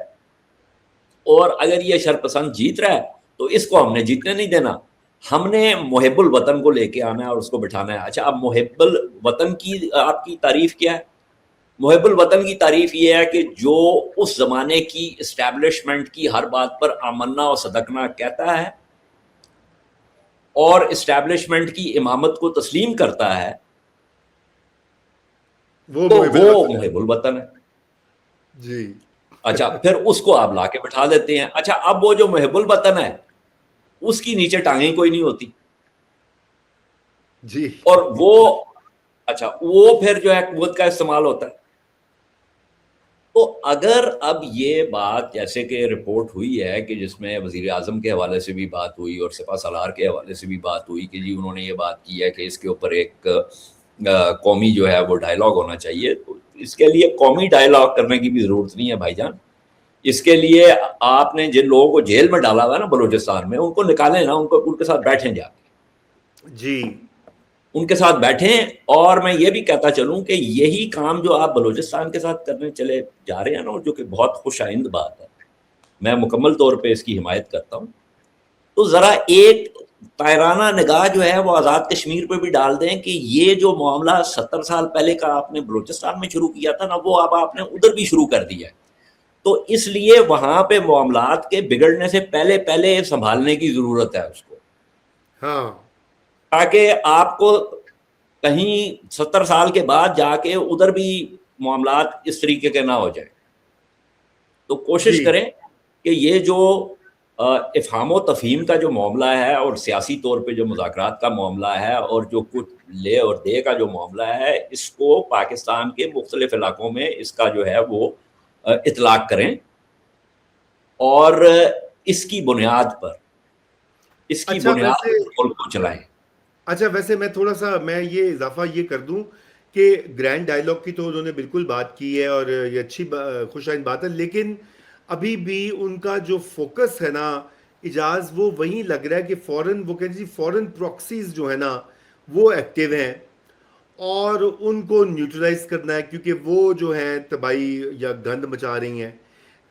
اور اگر یہ شرپسند جیت رہا ہے تو اس کو ہم نے جیتنے نہیں دینا، ہم نے محب الوطن کو لے کے آنا ہے اور اس کو بٹھانا ہے. اچھا، اب محب الوطن کی آپ کی تعریف کیا ہے؟ محب الوطن کی تعریف یہ ہے کہ جو اس زمانے کی اسٹیبلشمنٹ کی ہر بات پر آمنا و صدقنا کہتا ہے اور اسٹیبلشمنٹ کی امامت کو تسلیم کرتا ہے، وہ تو محب وہ الوطن ہے. محب الوطن ہے. جی. اچھا، پھر اس کو آپ لا کے بٹھا دیتے ہیں. اچھا، اب وہ جو محب الوطن ہے اس کی نیچے ٹانگیں کوئی نہیں ہوتی، جی. اور وہ پھر جو ہے قوت کا استعمال ہوتا ہے. تو اگر اب یہ بات جیسے کہ رپورٹ ہوئی ہے کہ جس میں وزیر اعظم کے حوالے سے بھی بات ہوئی اور سپہ سالار کے حوالے سے بھی بات ہوئی کہ جی انہوں نے یہ بات کی ہے کہ اس کے اوپر ایک قومی جو ہے وہ ڈائلاگ ہونا چاہیے، تو اس کے لیے قومی ڈائلاگ کرنے کی بھی ضرورت نہیں ہے بھائی جان. اس کے لیے آپ نے جن لوگوں کو جیل میں ڈالا ہوا ہے نا بلوچستان میں، ان کو نکالیں نا، ان کے ساتھ بیٹھیں جا کے، جی. ان کے ساتھ بیٹھیں. اور میں یہ بھی کہتا چلوں کہ یہی کام جو آپ بلوچستان کے ساتھ کرنے چلے جا رہے ہیں نا، جو کہ بہت خوش آئند بات ہے، میں مکمل طور پہ اس کی حمایت کرتا ہوں. تو ذرا ایک طائرانہ نگاہ جو ہے وہ آزاد کشمیر پہ بھی ڈال دیں کہ یہ جو معاملہ 70 سال پہلے کا آپ نے بلوچستان میں شروع کیا تھا نا، وہ اب آپ نے ادھر بھی شروع کر دیا ہے. تو اس لیے وہاں پہ معاملات کے بگڑنے سے پہلے سنبھالنے کی ضرورت ہے اس کو، ہاں. تاکہ آپ کو کہیں 70 سال کے بعد جا کے ادھر بھی معاملات اس طریقے کے نہ ہو جائیں. تو کوشش جی. کریں کہ یہ جو افہام و تفہیم کا جو معاملہ ہے اور سیاسی طور پہ جو مذاکرات کا معاملہ ہے اور جو کچھ لے اور دے کا جو معاملہ ہے، اس کو پاکستان کے مختلف علاقوں میں اس کا جو ہے وہ اطلاق کریں اور اس کی بنیاد پر اچھا ویسے ملک کو چلائیں. میں تھوڑا سا میں یہ اضافہ یہ کر دوں کہ گرینڈ ڈائلاگ کی تو انہوں نے بالکل بات کی ہے اور یہ اچھی خوش آئند بات ہے، لیکن ابھی بھی ان کا جو فوکس ہے نا اجاز، وہ وہیں لگ رہا ہے کہ فورن، وہ کہتے ہیں فورن پراکسیز جو ہے نا وہ ایکٹیو ہیں اور ان کو نیوٹرلائز کرنا ہے، کیونکہ وہ جو ہیں تباہی یا گند مچا رہی ہیں.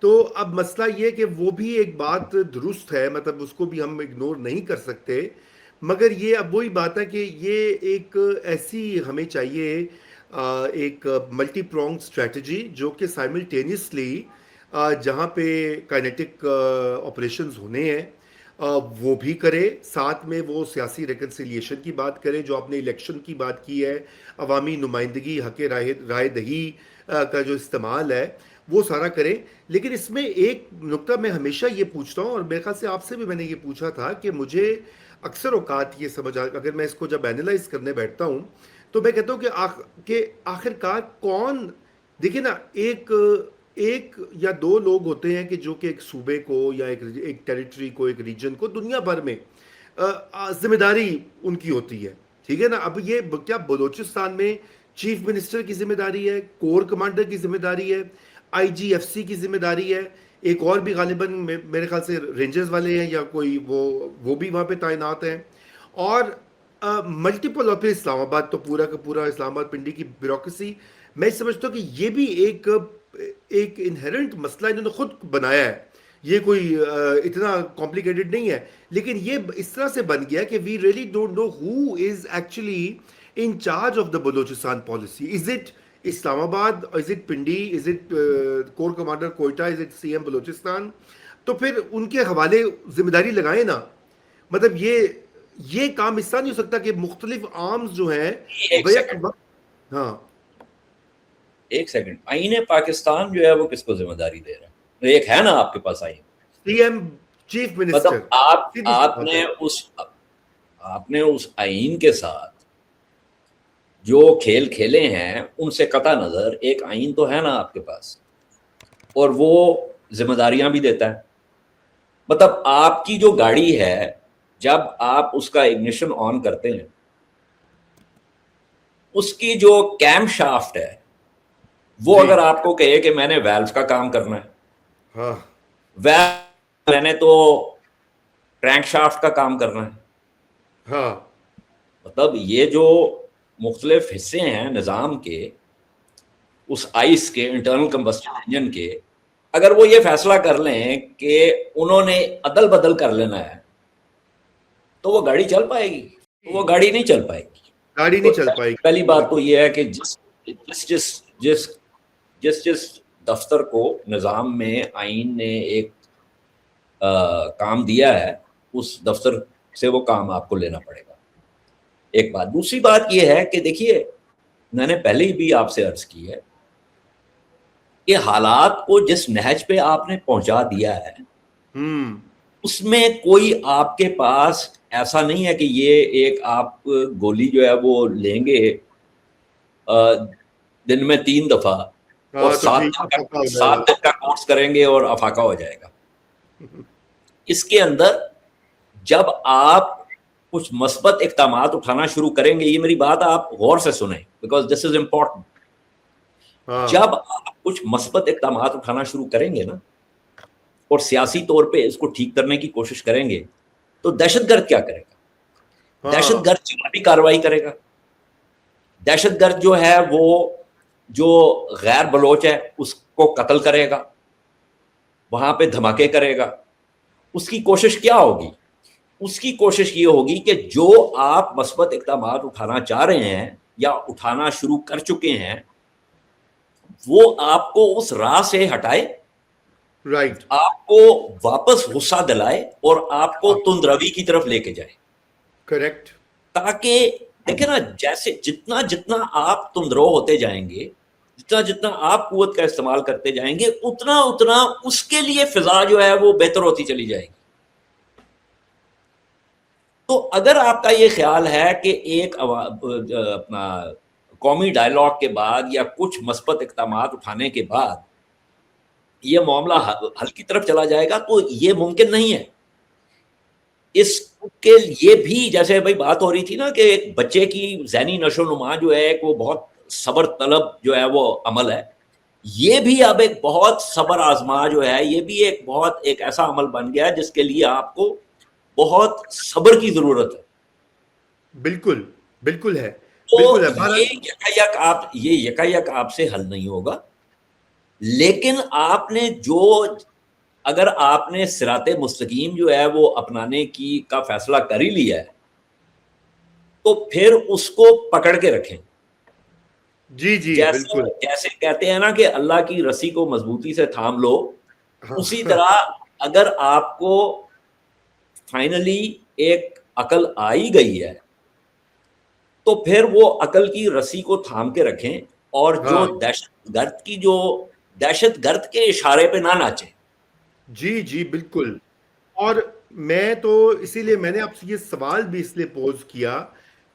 تو اب مسئلہ یہ کہ وہ بھی ایک بات درست ہے، مطلب اس کو بھی ہم اگنور نہیں کر سکتے، مگر یہ اب وہی بات ہے کہ یہ ایک ایسی ہمیں چاہیے ایک ملٹی پرونگ اسٹریٹجی جو کہ سائملٹینیسلی جہاں پہ کائنیٹک آپریشنز ہونے ہیں وہ بھی کرے، ساتھ میں وہ سیاسی ریکنسیلیشن کی بات کرے، جو آپ نے الیکشن کی بات کی ہے، عوامی نمائندگی، حق رائے دہی کا جو استعمال ہے وہ سارا کریں. لیکن اس میں ایک نقطہ میں ہمیشہ یہ پوچھتا ہوں، اور میرے خیال سے آپ سے بھی میں نے یہ پوچھا تھا، کہ مجھے اکثر اوقات یہ سمجھ اگر میں اس کو جب اینالائز کرنے بیٹھتا ہوں تو میں کہتا ہوں کہ آخر کار کون، دیکھیں نا، ایک یا دو لوگ ہوتے ہیں کہ جو کہ ایک صوبے کو یا ایک ٹیریٹری کو، ایک ریجن کو دنیا بھر میں ذمہ داری ان کی ہوتی ہے، ٹھیک ہے نا. اب یہ کیا بلوچستان میں چیف منسٹر کی ذمہ داری ہے، کور کمانڈر کی ذمہ داری ہے، آئی جی ایف سی کی ذمہ داری ہے، ایک اور بھی غالباً میرے خیال سے رینجرز والے ہیں یا کوئی وہ بھی وہاں پہ تعینات ہیں، اور ملٹیپل، اور پھر اسلام آباد تو پورا کا پورا اسلام آباد پنڈی کی بیوروکریسی. میں سمجھتا ہوں کہ یہ بھی ایک ایک انہیرنٹ مسئلہ انہوں نے خود بنایا ہے. یہ کوئی اتنا کمپلیکیٹڈ نہیں ہے, لیکن یہ اس طرح سے بن گیا کہ we really don't know who is actually in charge of the Balochistan policy. Is it Islamabad, is it Pindi, is it corps commander Quetta, is it C M Balochistan? تو پھر ان کے حوالے ذمہ داری لگائیں نا. مطلب یہ کام اس طرح نہیں ہو سکتا کہ مختلف آرمز جو ہیں ایک بیک سیکنڈ وقت. ہاں ایک سیکنڈ, آئین پاکستان جو ہے وہ کس کو ذمہ داری دے رہا ہے؟ ایک ہے نا آپ کے پاس آئین, سی ایم چیف منسٹر. مطلب آپ نے اس آئین کے ساتھ جو کھیل کھیلے ہیں ان سے قطع نظر ایک آئین تو ہے نا آپ کے پاس, اور وہ ذمہ داریاں بھی دیتا ہے. مطلب آپ کی جو گاڑی ہے جب آپ اس کا اگنیشن آن کرتے ہیں, اس کی جو کیم شافٹ ہے وہ جی. اگر آپ کو کہے کہ میں نے ویلو کا کام کرنا ہے, ہاں ویلو میں نے تو کرینک شافٹ کا کام کرنا ہے, ہاں مطلب یہ جو مختلف حصے ہیں نظام کے, اس آئس کے انٹرنل کمبسٹن انجن کے, اگر وہ یہ فیصلہ کر لیں کہ انہوں نے عدل بدل کر لینا ہے تو وہ گاڑی چل پائے گی؟ تو وہ گاڑی نہیں چل پائے گی. گاڑی نہیں چل پائے گی. پہلی بات تو یہ ہے کہ جس دفتر کو نظام میں آئین نے ایک کام دیا ہے, اس دفتر سے وہ کام آپ کو لینا پڑے گا. ایک بات. دوسری بات یہ ہے کہ دیکھیے, میں نے پہلے ہی بھی آپ سے عرض کی ہے کہ حالات کو جس نہج پہ آپ نے پہنچا دیا ہے اس میں کوئی آپ کے پاس ایسا نہیں ہے کہ یہ ایک آپ گولی جو ہے وہ لیں گے دن میں 3 دفعہ اور 7 دن کا کورس کریں گے اور افاقہ ہو جائے گا. اس کے اندر جب آپ کچھ مثبت اقدامات اٹھانا شروع کریں گے, یہ میری بات آپ غور سے سنیں بیکاز دس از امپورٹنٹ, جب آپ کچھ مثبت اقدامات اٹھانا شروع کریں گے نا اور سیاسی طور پہ اس کو ٹھیک کرنے کی کوشش کریں گے, تو دہشت گرد کیا کرے گا؟ دہشت گرد جوابی کارروائی کرے گا. دہشت گرد جو ہے وہ جو غیر بلوچ ہے اس کو قتل کرے گا, وہاں پہ دھماکے کرے گا. اس کی کوشش کیا ہوگی؟ اس کی کوشش یہ ہوگی کہ جو آپ مثبت اقدامات اٹھانا چاہ رہے ہیں یا اٹھانا شروع کر چکے ہیں وہ آپ کو اس راہ سے ہٹائے, رائٹ, آپ کو واپس غصہ دلائے اور آپ کو تند روی کی طرف لے کے جائے. کریکٹ. تاکہ دیکھیں نا, جیسے جتنا آپ تندرو ہوتے جائیں گے, جتنا آپ قوت کا استعمال کرتے جائیں گے, اتنا اس کے لیے فضا جو ہے وہ بہتر ہوتی چلی جائے گی. تو اگر آپ کا یہ خیال ہے کہ ایک اپنا قومی ڈائلاگ کے بعد یا کچھ مثبت اقدامات اٹھانے کے بعد یہ معاملہ حل کی طرف چلا جائے گا, تو یہ ممکن نہیں ہے. اس کے لیے بھی جیسے بھائی بات ہو رہی تھی نا کہ ایک بچے کی ذہنی نشو و نما جو ہے وہ بہت صبر طلب جو ہے وہ عمل ہے, یہ بھی اب ایک بہت صبر آزما جو ہے, یہ بھی ایک ایسا عمل بن گیا ہے جس کے لیے آپ کو بہت صبر کی ضرورت ہے. بالکل بالکل ہے, تو بالکل ہے. یہ یکایک آپ سے حل نہیں ہوگا, لیکن آپ نے اگر آپ نے صراط مستقیم جو ہے وہ اپنانے کا فیصلہ کر ہی لیا ہے تو پھر اس کو پکڑ کے رکھیں. جی جی بالکل. جیسے کہتے ہیں نا کہ اللہ کی رسی کو مضبوطی سے تھام لو, اسی طرح اگر آپ کو فائنلی ایک عقل آئی گئی ہے تو پھر وہ عقل کی رسی کو تھام کے رکھیں, اور جو دہشت گرد کے اشارے پہ نہ ناچیں. جی جی بالکل. اور میں تو اسی لیے میں نے آپ سے یہ سوال بھی اس لیے پوز کیا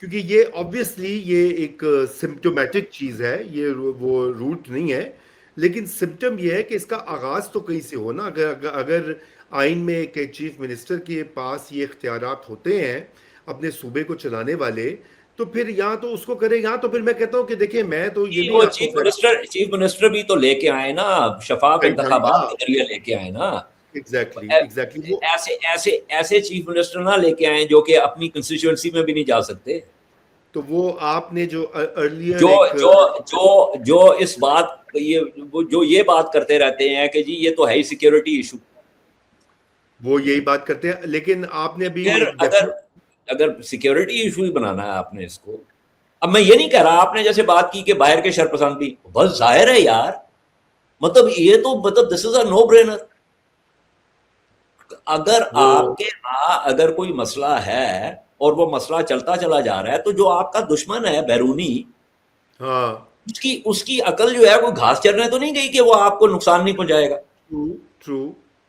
کیونکہ یہ آبویسلی یہ ایک سمپٹومیٹک چیز ہے, یہ وہ روٹ نہیں ہے, لیکن سمپٹم یہ ہے کہ اس کا آغاز تو کہیں سے ہونا. اگر آئین میں ایک چیف منسٹر کے پاس یہ اختیارات ہوتے ہیں اپنے صوبے کو چلانے والے, تو پھر یہاں تو اس کو کرے, یہاں تو پھر میں کہتا ہوں کہ دیکھیں میں تو یہ بھی چیف منسٹر بھی تو لے کے آئے نا, شفاف انتخابات کے ذریعے لے کے آئے نا. ایگزیکٹلی ایسے چیف منسٹر نہ لے کے آئے جو کہ اپنی کنسٹیچوئنسی میں بھی نہیں جا سکتے. تو وہ آپ نے جو ارلیئر جو ایک جو جو جو اس بات جو یہ بات کرتے رہتے ہیں کہ جی یہ تو ہے ہی سیکیورٹی ایشو. وہ یہی بات کرتے ہیں، لیکن آپ نے ابھی پھر ایک اگر سیکیورٹی ایشو ہی بنانا ہے آپ نے اس کو، اب میں یہ نہیں کہہ رہا، آپ نے جیسے بات کی کہ باہر کے شرپسند بھی، بس ظاہر ہے یار، مطلب یہ تو مطلب دس از اے نو برینر. اگر وہ آپ کے ہاں اگر کوئی مسئلہ ہے اور وہ مسئلہ چلتا چلا جا رہا ہے، تو جو آپ کا دشمن ہے بیرونی، ہاں اس کی عقل جو ہے کوئی گھاس چرنے تو نہیں گئی کہ وہ آپ کو نقصان نہیں پہنچائے گا. ٹرو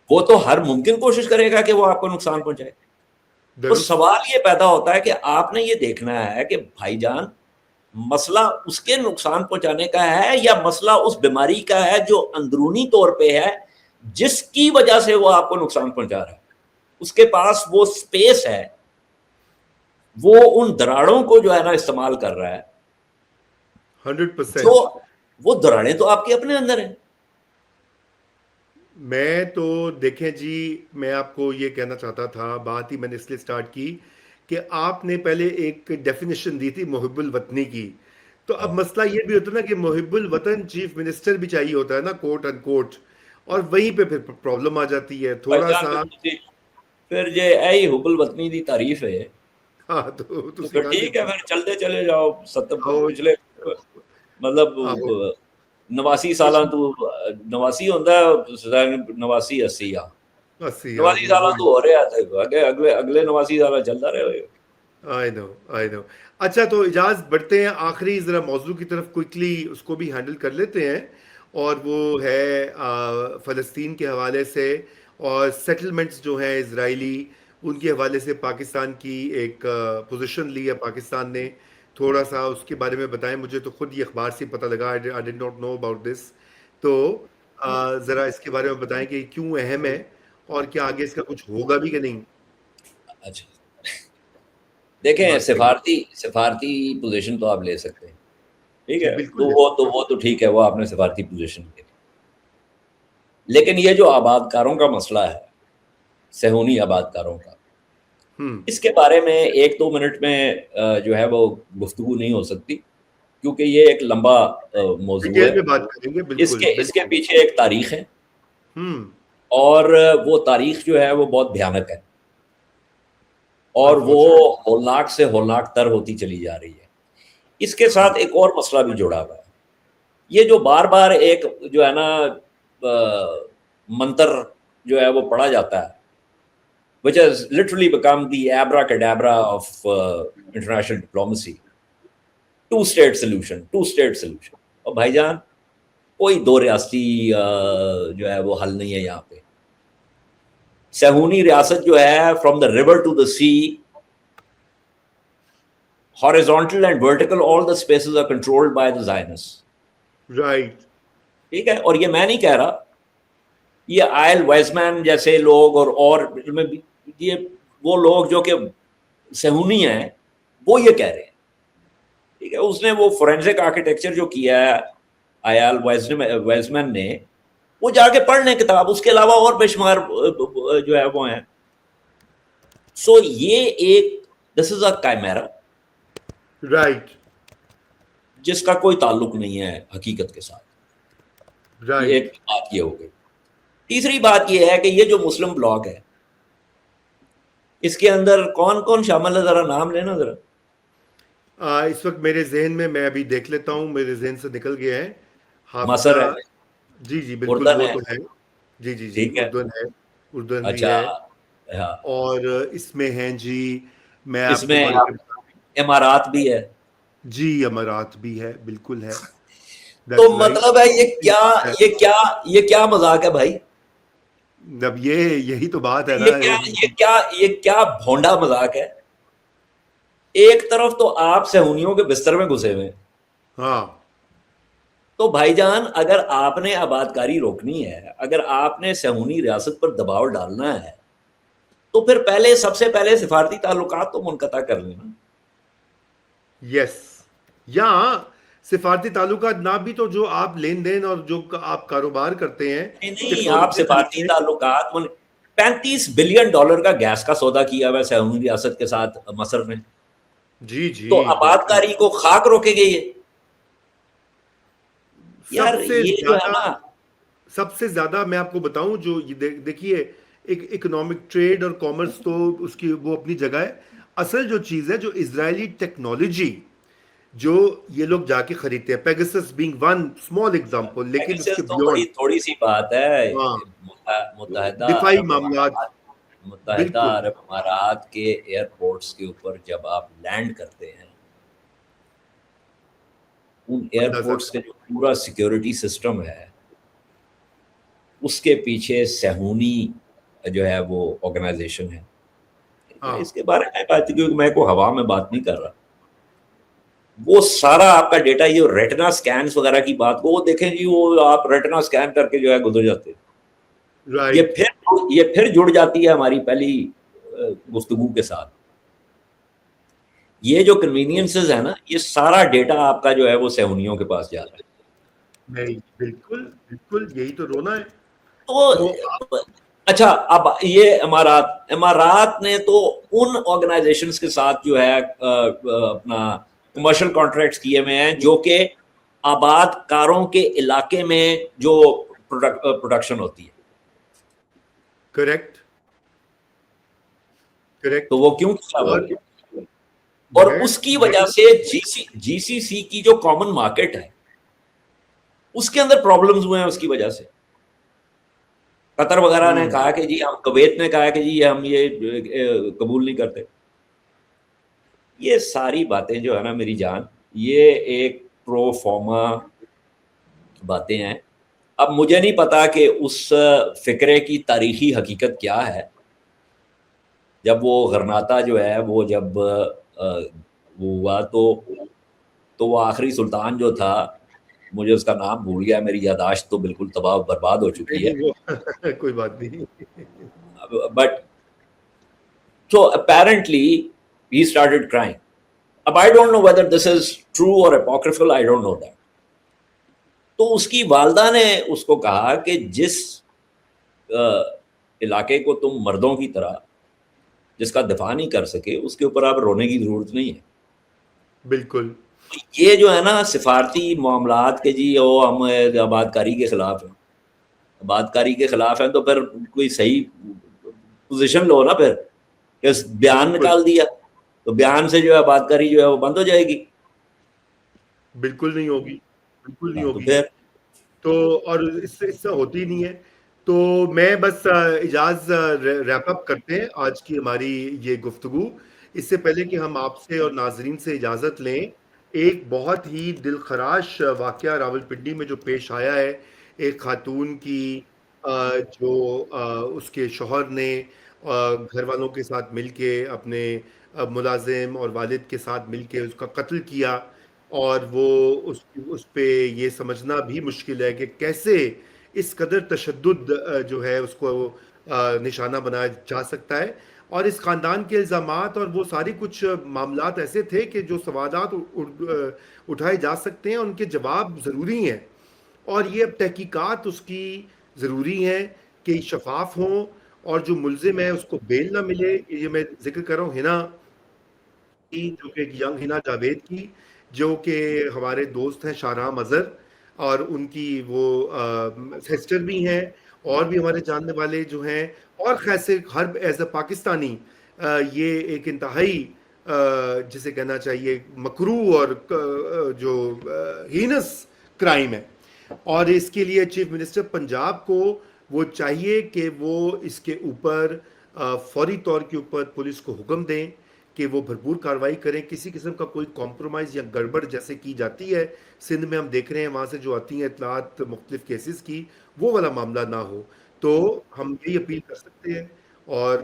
وہ تو ہر ممکن کوشش کرے گا کہ وہ آپ کو نقصان پہنچائے. تو درست. سوال یہ پیدا ہوتا ہے کہ آپ نے یہ دیکھنا ہے کہ بھائی جان مسئلہ اس کے نقصان پہنچانے کا ہے یا مسئلہ اس بیماری کا ہے جو اندرونی طور پہ ہے، جس کی وجہ سے وہ آپ کو نقصان پہنچا رہا ہے. اس کے پاس وہ سپیس ہے، وہ ان دراڑوں کو جو ہے نا استعمال کر رہا ہے، 100%. جو وہ دراڑیں تو آپ کے اپنے اندر ہیں. میں تو دیکھیں جی، میں آپ کو یہ کہنا چاہتا تھا، بات ہی میں نے اس لیے سٹارٹ کی کہ آپ نے پہلے ایک ڈیفینیشن دی تھی محب الوطنی کی. تو اب مسئلہ یہ بھی ہوتا ہے نا کہ محب الوطن چیف منسٹر بھی چاہیے ہوتا ہے نا، کوٹ ان کوٹ، اور وہیں پہ پھر پرابلم آ جاتی ہے بھائی تھوڑا جان سا. پھر یہ اے حب الوطنی دی تعریف ہے، ہاں تو تو پھر سکھا ٹھیک ہے، دیتے. پھر چلتے چلے جاؤ. آؤ پچھلے مطلب آؤ 89 سالاں تو 89 ہوتا ہے، 89 80 اسی، ہاں 89 وہ سالاں وہی. تو ہو رہے آتے، اگلے 89 سال چلتا رہے. آئی نو آئی نو. اچھا تو اجاز بڑھتے ہیں آخری ذرا موضوع کی طرف، کوئکلی اس کو بھی ہینڈل کر لیتے ہیں، اور وہ ہے فلسطین کے حوالے سے اور سیٹلمنٹس جو ہیں اسرائیلی، ان کے حوالے سے پاکستان کی ایک پوزیشن لی ہے پاکستان نے. تھوڑا سا اس کے بارے میں بتائیں، مجھے تو خود یہ اخبار سے پتہ لگا، آئی did not know about this. تو ذرا اس کے بارے میں بتائیں کہ کیوں اہم ہے اور کیا آگے اس کا کچھ ہوگا بھی کہ نہیں. اچھا دیکھیں، بات کریے. سفارتی پوزیشن تو آپ لے سکتے ہیں، ٹھیک جی ہے، بالکل تو لے سکتے وہ تو ٹھیک ہے، وہ آپ نے سفارتی پوزیشن لے لی. لیکن یہ جو آباد کاروں کا مسئلہ ہے، صہیونی آباد کاروں کا، ہیں. اس کے بارے میں 1-2 منٹ میں جو ہے وہ گفتگو نہیں ہو سکتی، کیونکہ یہ ایک لمبا موضوع ڈیٹیل ہے. میں بات کریں گے، اس بالکل کے بالکل. پیچھے ایک تاریخ ہے، ہوں. اور وہ تاریخ جو ہے وہ بہت بھیانک ہے، اور وہ انفارچونیٹ. ہولناک سے ہولناک تر ہوتی چلی جا رہی ہے. اس کے ساتھ ایک اور مسئلہ بھی جڑا ہوا ہے. یہ جو بار بار ایک جو ہے نا منتر جو ہے وہ پڑھا جاتا ہے، which has literally become the abracadabra of international diplomacy. Two state solution. اور بھائی جان کوئی دو ریاستی جو ہے وہ حل نہیں ہے یہاں پہ. صہیونی ریاست جو ہے from the river to the sea, horizontal and vertical, all the spaces are controlled by the Zionists. Right. ٹھیک ہے، اور یہ میں نہیں کہہ رہا، یہ آئل وائزمین جیسے لوگ اور یہ وہ لوگ جو کہ صہیونی ہیں وہ یہ کہہ رہے ہیں. ٹھیک ہے، اس نے وہ فورینسک آرکیٹیکچر جو کیا ہے آیال وائزمین نے، وہ جا کے پڑھ لیں کتاب، اس کے علاوہ اور بے شمار جو ہے وہ ہیں. سو یہ ایک دس از اے کائمیرا رائٹ. جس کا کوئی تعلق نہیں ہے حقیقت کے ساتھ. یہ رائٹ. ایک بات یہ ہو گئی. تیسری بات یہ ہے کہ یہ جو مسلم بلاک ہے، اس کے اندر کون کون شامل ہے، ذرا نام لینا ذرا. اس وقت میرے ذہن میں ابھی دیکھ لیتا ہوں، میرے ذہن سے نکل گیا ہے. مصر حافظہ. ہے، جی جی بالکل اردن وہ ہے، تو ہے. جی جی جی ٹھیک ہے، اردن ہے. اردن بھی اچھا، ہے. ہاں، اور اس میں ہیں جی، میں اس آپ کو میں پڑھ کے امارات بھی ہے. جی امارات بھی ہے، بالکل ہے. تو دیٹس رائٹ. مطلب ہے یہ کیا مذاق ہے بھائی. اب یہی تو بات ہے نا. یہ کیا بھونڈا مذاق ہے. ایک طرف تو آپ صہیونیوں کے بستر میں گھسے ہوئے، ہاں. تو بھائی جان اگر آپ نے آباد کاری روکنی ہے، اگر آپ نے صہیونی ریاست پر دباؤ ڈالنا ہے، تو پھر سب سے پہلے سفارتی تعلقات تو منقطع کر لینا. یس. یا سفارتی تعلقات نہ بھی تو جو آپ لین دین اور جو آپ کاروبار کرتے ہیں نہیں، آپ ٹیکنالوجی سفارتی تعلقات 35 بلین ڈالر کا گیس کا سودا کیا ہوا ہے صہیونی ریاست کے ساتھ مصر نے. جی جی تو بالکل. آبادکاری کو خاک روکے گی یہ. سب یار سے یہ جو ہے زیادہ نا، سب سے زیادہ میں آپ کو بتاؤں جو دیکھیے، ایک اکنامک ٹریڈ اور کامرس تو اس کی وہ اپنی جگہ ہے. اصل جو چیز ہے، جو اسرائیلی ٹیکنالوجی جو یہ لوگ جا کے خریدتے ہیں، پیگسس بینگ ون اسمال ایگزامپل، لیکن اس کے پیگاسس تو بڑی بیونڈ. تھوڑی سی بات ہے. ہاں، متحدہ دفاعی عرب معاملات. امارات، متحدہ بالکل. عرب امارات کے ایئرپورٹس کے اوپر جب آپ لینڈ کرتے ہیں، ان اندازہ ایئرپورٹس کا کریں. جو پورا سیکیورٹی سسٹم ہے، اس کے پیچھے صہیونی جو ہے وہ آرگنائزیشن ہے. ہاں. اس کے بارے میں بات، کیونکہ میں کوئی ہوا میں بات نہیں کر رہا. وہ سارا آپ کا ڈیٹا، یہ ریٹنا سکینز وغیرہ کی بات کو وہ دیکھیں جی، وہ آپ ریٹنا سکین کر کے جو ہے گزر جاتے ہیں. رائٹ. یہ پھر جڑ جاتی ہے ہماری پہلی گفتگو کے ساتھ. یہ جو کنوینئنسز ہے نا، یہ سارا ڈیٹا آپ کا جو ہے وہ صہیونیوں کے پاس جا رہا ہے. نہیں، بالکل بالکل یہی تو رونا ہے. تو تو اچھا، اب یہ امارات نے تو ان آرگنائزیشنز کے ساتھ جو ہے اپنا کمرشل کانٹریکٹس کیے ہوئے ہیں، جو کہ آباد کاروں کے علاقے میں جو پروڈکشن ہوتی ہے. کریکٹ. تو کریکٹ. وہ کیوں کیا ہوا؟ اور اور میں اس کی وجہ سے جی سی سی کی جو کامن مارکیٹ ہے، اس کے اندر پرابلمز ہوئے ہیں اس کی وجہ سے. قطر وغیرہ نے کہا کہ جی ہم، کویت نے کہا کہ جی ہم یہ قبول نہیں کرتے. یہ ساری باتیں جو ہے نا میری جان، یہ ایک پرو فارما باتیں ہیں. اب مجھے نہیں پتا کہ اس فکرے کی تاریخی حقیقت کیا ہے. جب وہ غرناطہ جو ہے وہ جب وہ ہوا تو وہ آخری سلطان جو تھا، مجھے اس کا نام بھول گیا، میری یاداشت تو بالکل تباہ و برباد ہو چکی ہے. نہیں وہ کوئی بات نہیں. But so apparently he started crying. اب I don't know whether this is true or apocryphal, I don't know that. تو اس کی والدہ نے اس کو کہا کہ جس علاقے کو تم مردوں کی طرح، جس کا دفاع نہیں کر سکے، اس کے اوپر آپ رونے کی ضرورت نہیں ہے. بالکل. یہ جو ہے نا سفارتی معاملات کے جی وہ ہم آبادکاری کے خلاف ہیں، آبادکاری کے خلاف ہیں، تو پھر کوئی صحیح پوزیشن لو نا. پھر کہ بیان بالکل نکال دیا تو بیان سے جو ہے آبادکاری جو ہے وہ بند ہو جائے گی. بالکل نہیں ہوگی. بالکل نہیں تو ہوگی. پھر تو اور اس سے ہوتی نہیں ہے. تو میں بس ریپ اپ کرتے ہیں آج کی ہماری یہ گفتگو. اس سے پہلے کہ ہم آپ سے اور ناظرین سے اجازت لیں، ایک بہت ہی دل خراش واقعہ راولپنڈی میں جو پیش آیا ہے. ایک خاتون کی جو اس کے شوہر نے گھر والوں کے ساتھ مل کے، اپنے ملازم اور والد کے ساتھ مل کے اس کا قتل کیا. اور وہ اس پہ یہ سمجھنا بھی مشکل ہے کہ کیسے اس قدر تشدد جو ہے اس کو نشانہ بنایا جا سکتا ہے. اور اس خاندان کے الزامات اور وہ ساری کچھ معاملات ایسے تھے کہ جو سوالات اٹھائے جا سکتے ہیں، ان کے جواب ضروری ہیں. اور یہ اب تحقیقات اس کی ضروری ہیں کہ شفاف ہوں، اور جو ملزم ہے اس کو بیل نہ ملے. یہ میں ذکر کر رہا ہوں ہنا کی، جو کہ ینگ ہنا جاوید کی، جو کہ ہمارے دوست ہیں شاہراہ اظہر، اور ان کی وہ سسٹر بھی ہیں، اور بھی ہمارے جاننے والے جو ہیں. اور خیسے ہر ایز اے پاکستانی یہ ایک انتہائی جسے کہنا چاہیے مکروہ اور جو ہینس کرائم ہے. اور اس کے لیے چیف منسٹر پنجاب کو وہ چاہیے کہ وہ اس کے اوپر فوری طور کے اوپر پولیس کو حکم دیں کہ وہ بھرپور کارروائی کریں. کسی قسم کا کوئی کمپرومائز یا گڑبڑ جیسے کی جاتی ہے سندھ میں، ہم دیکھ رہے ہیں وہاں سے جو آتی ہیں اطلاعات مختلف کیسز کی، وہ والا معاملہ نہ ہو. تو ہم یہی اپیل کر سکتے ہیں، اور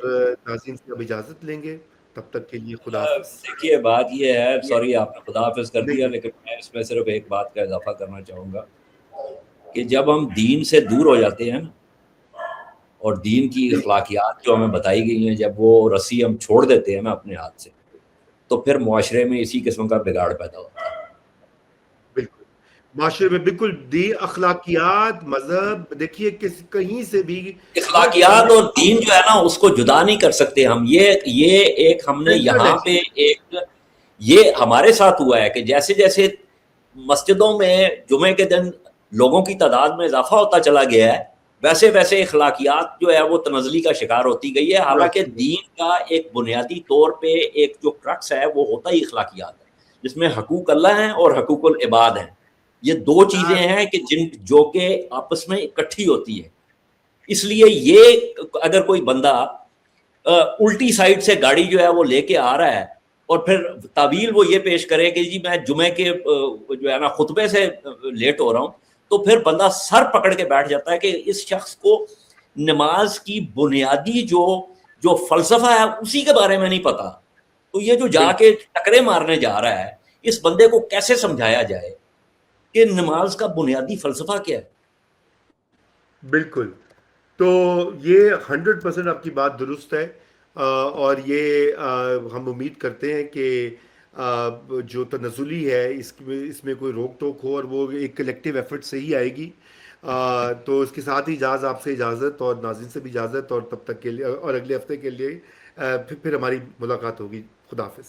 ناظرین سے اب اجازت لیں گے. تب تک کے لیے خدا حافظ. دیکھیے بات یہ ہے، سوری آپ نے خدا حافظ کر نہیں دیا، نہیں. لیکن میں اس میں صرف ایک بات کا اضافہ کرنا چاہوں گا کہ جب ہم دین سے دور ہو جاتے ہیں نا، اور دین کی جی اخلاقیات جو ہمیں بتائی گئی ہیں، جب وہ رسی ہم چھوڑ دیتے ہیں نا اپنے ہاتھ سے، تو پھر معاشرے میں اسی قسم کا بگاڑ پیدا ہوتا ہے. بالکل. معاشرے میں بالکل اخلاقیات، مذہب، دیکھیے کہیں سے بھی ہر اخلاقیات کمیونٹی اور دین جو ہے نا اس کو جدا نہیں کر سکتے ہم. یہ ایک ہم نے سینٹرڈ ہے یہاں جی. پہ ایک یہ ہمارے ساتھ ہوا ہے کہ جیسے جیسے مسجدوں میں جمعے کے دن لوگوں کی تعداد میں اضافہ ہوتا چلا گیا ہے ویسے ویسے اخلاقیات جو ہے وہ تنزلی کا شکار ہوتی گئی ہے. حالانکہ دین کا ایک بنیادی طور پہ ایک جو کرکس ہے وہ ہوتا ہی اخلاقیات ہے, جس میں حقوق اللہ ہیں اور حقوق العباد ہیں. یہ دو چیزیں ہیں کہ جو کہ آپس میں اکٹھی ہوتی ہے. اس لیے یہ اگر کوئی بندہ الٹی سائڈ سے گاڑی جو ہے وہ لے کے آ رہا ہے اور پھر تعویل وہ یہ پیش کرے کہ جی میں جمعے کے جو ہے نا خطبے سے لیٹ ہو رہا ہوں, تو پھر بندہ سر پکڑ کے بیٹھ جاتا ہے کہ اس شخص کو نماز کی بنیادی جو فلسفہ ہے اسی کے بارے میں نہیں پتا. تو یہ جو جا کے ٹکرے مارنے جا رہا ہے, اس بندے کو کیسے سمجھایا جائے کہ نماز کا بنیادی فلسفہ کیا ہے؟ بالکل. تو یہ 100% آپ کی بات درست ہے, اور یہ ہم امید کرتے ہیں کہ جو تنزلی ہے اس میں کوئی روک ٹوک ہو اور وہ ایک کلیکٹیو ایفرٹ سے ہی آئے گی. تو اس کے ساتھ ہی آپ سے اجازت اور ناظرین سے بھی اجازت, اور تب تک کے لیے اور اگلے ہفتے کے لیے پھر ہماری ملاقات ہوگی. خدا حافظ.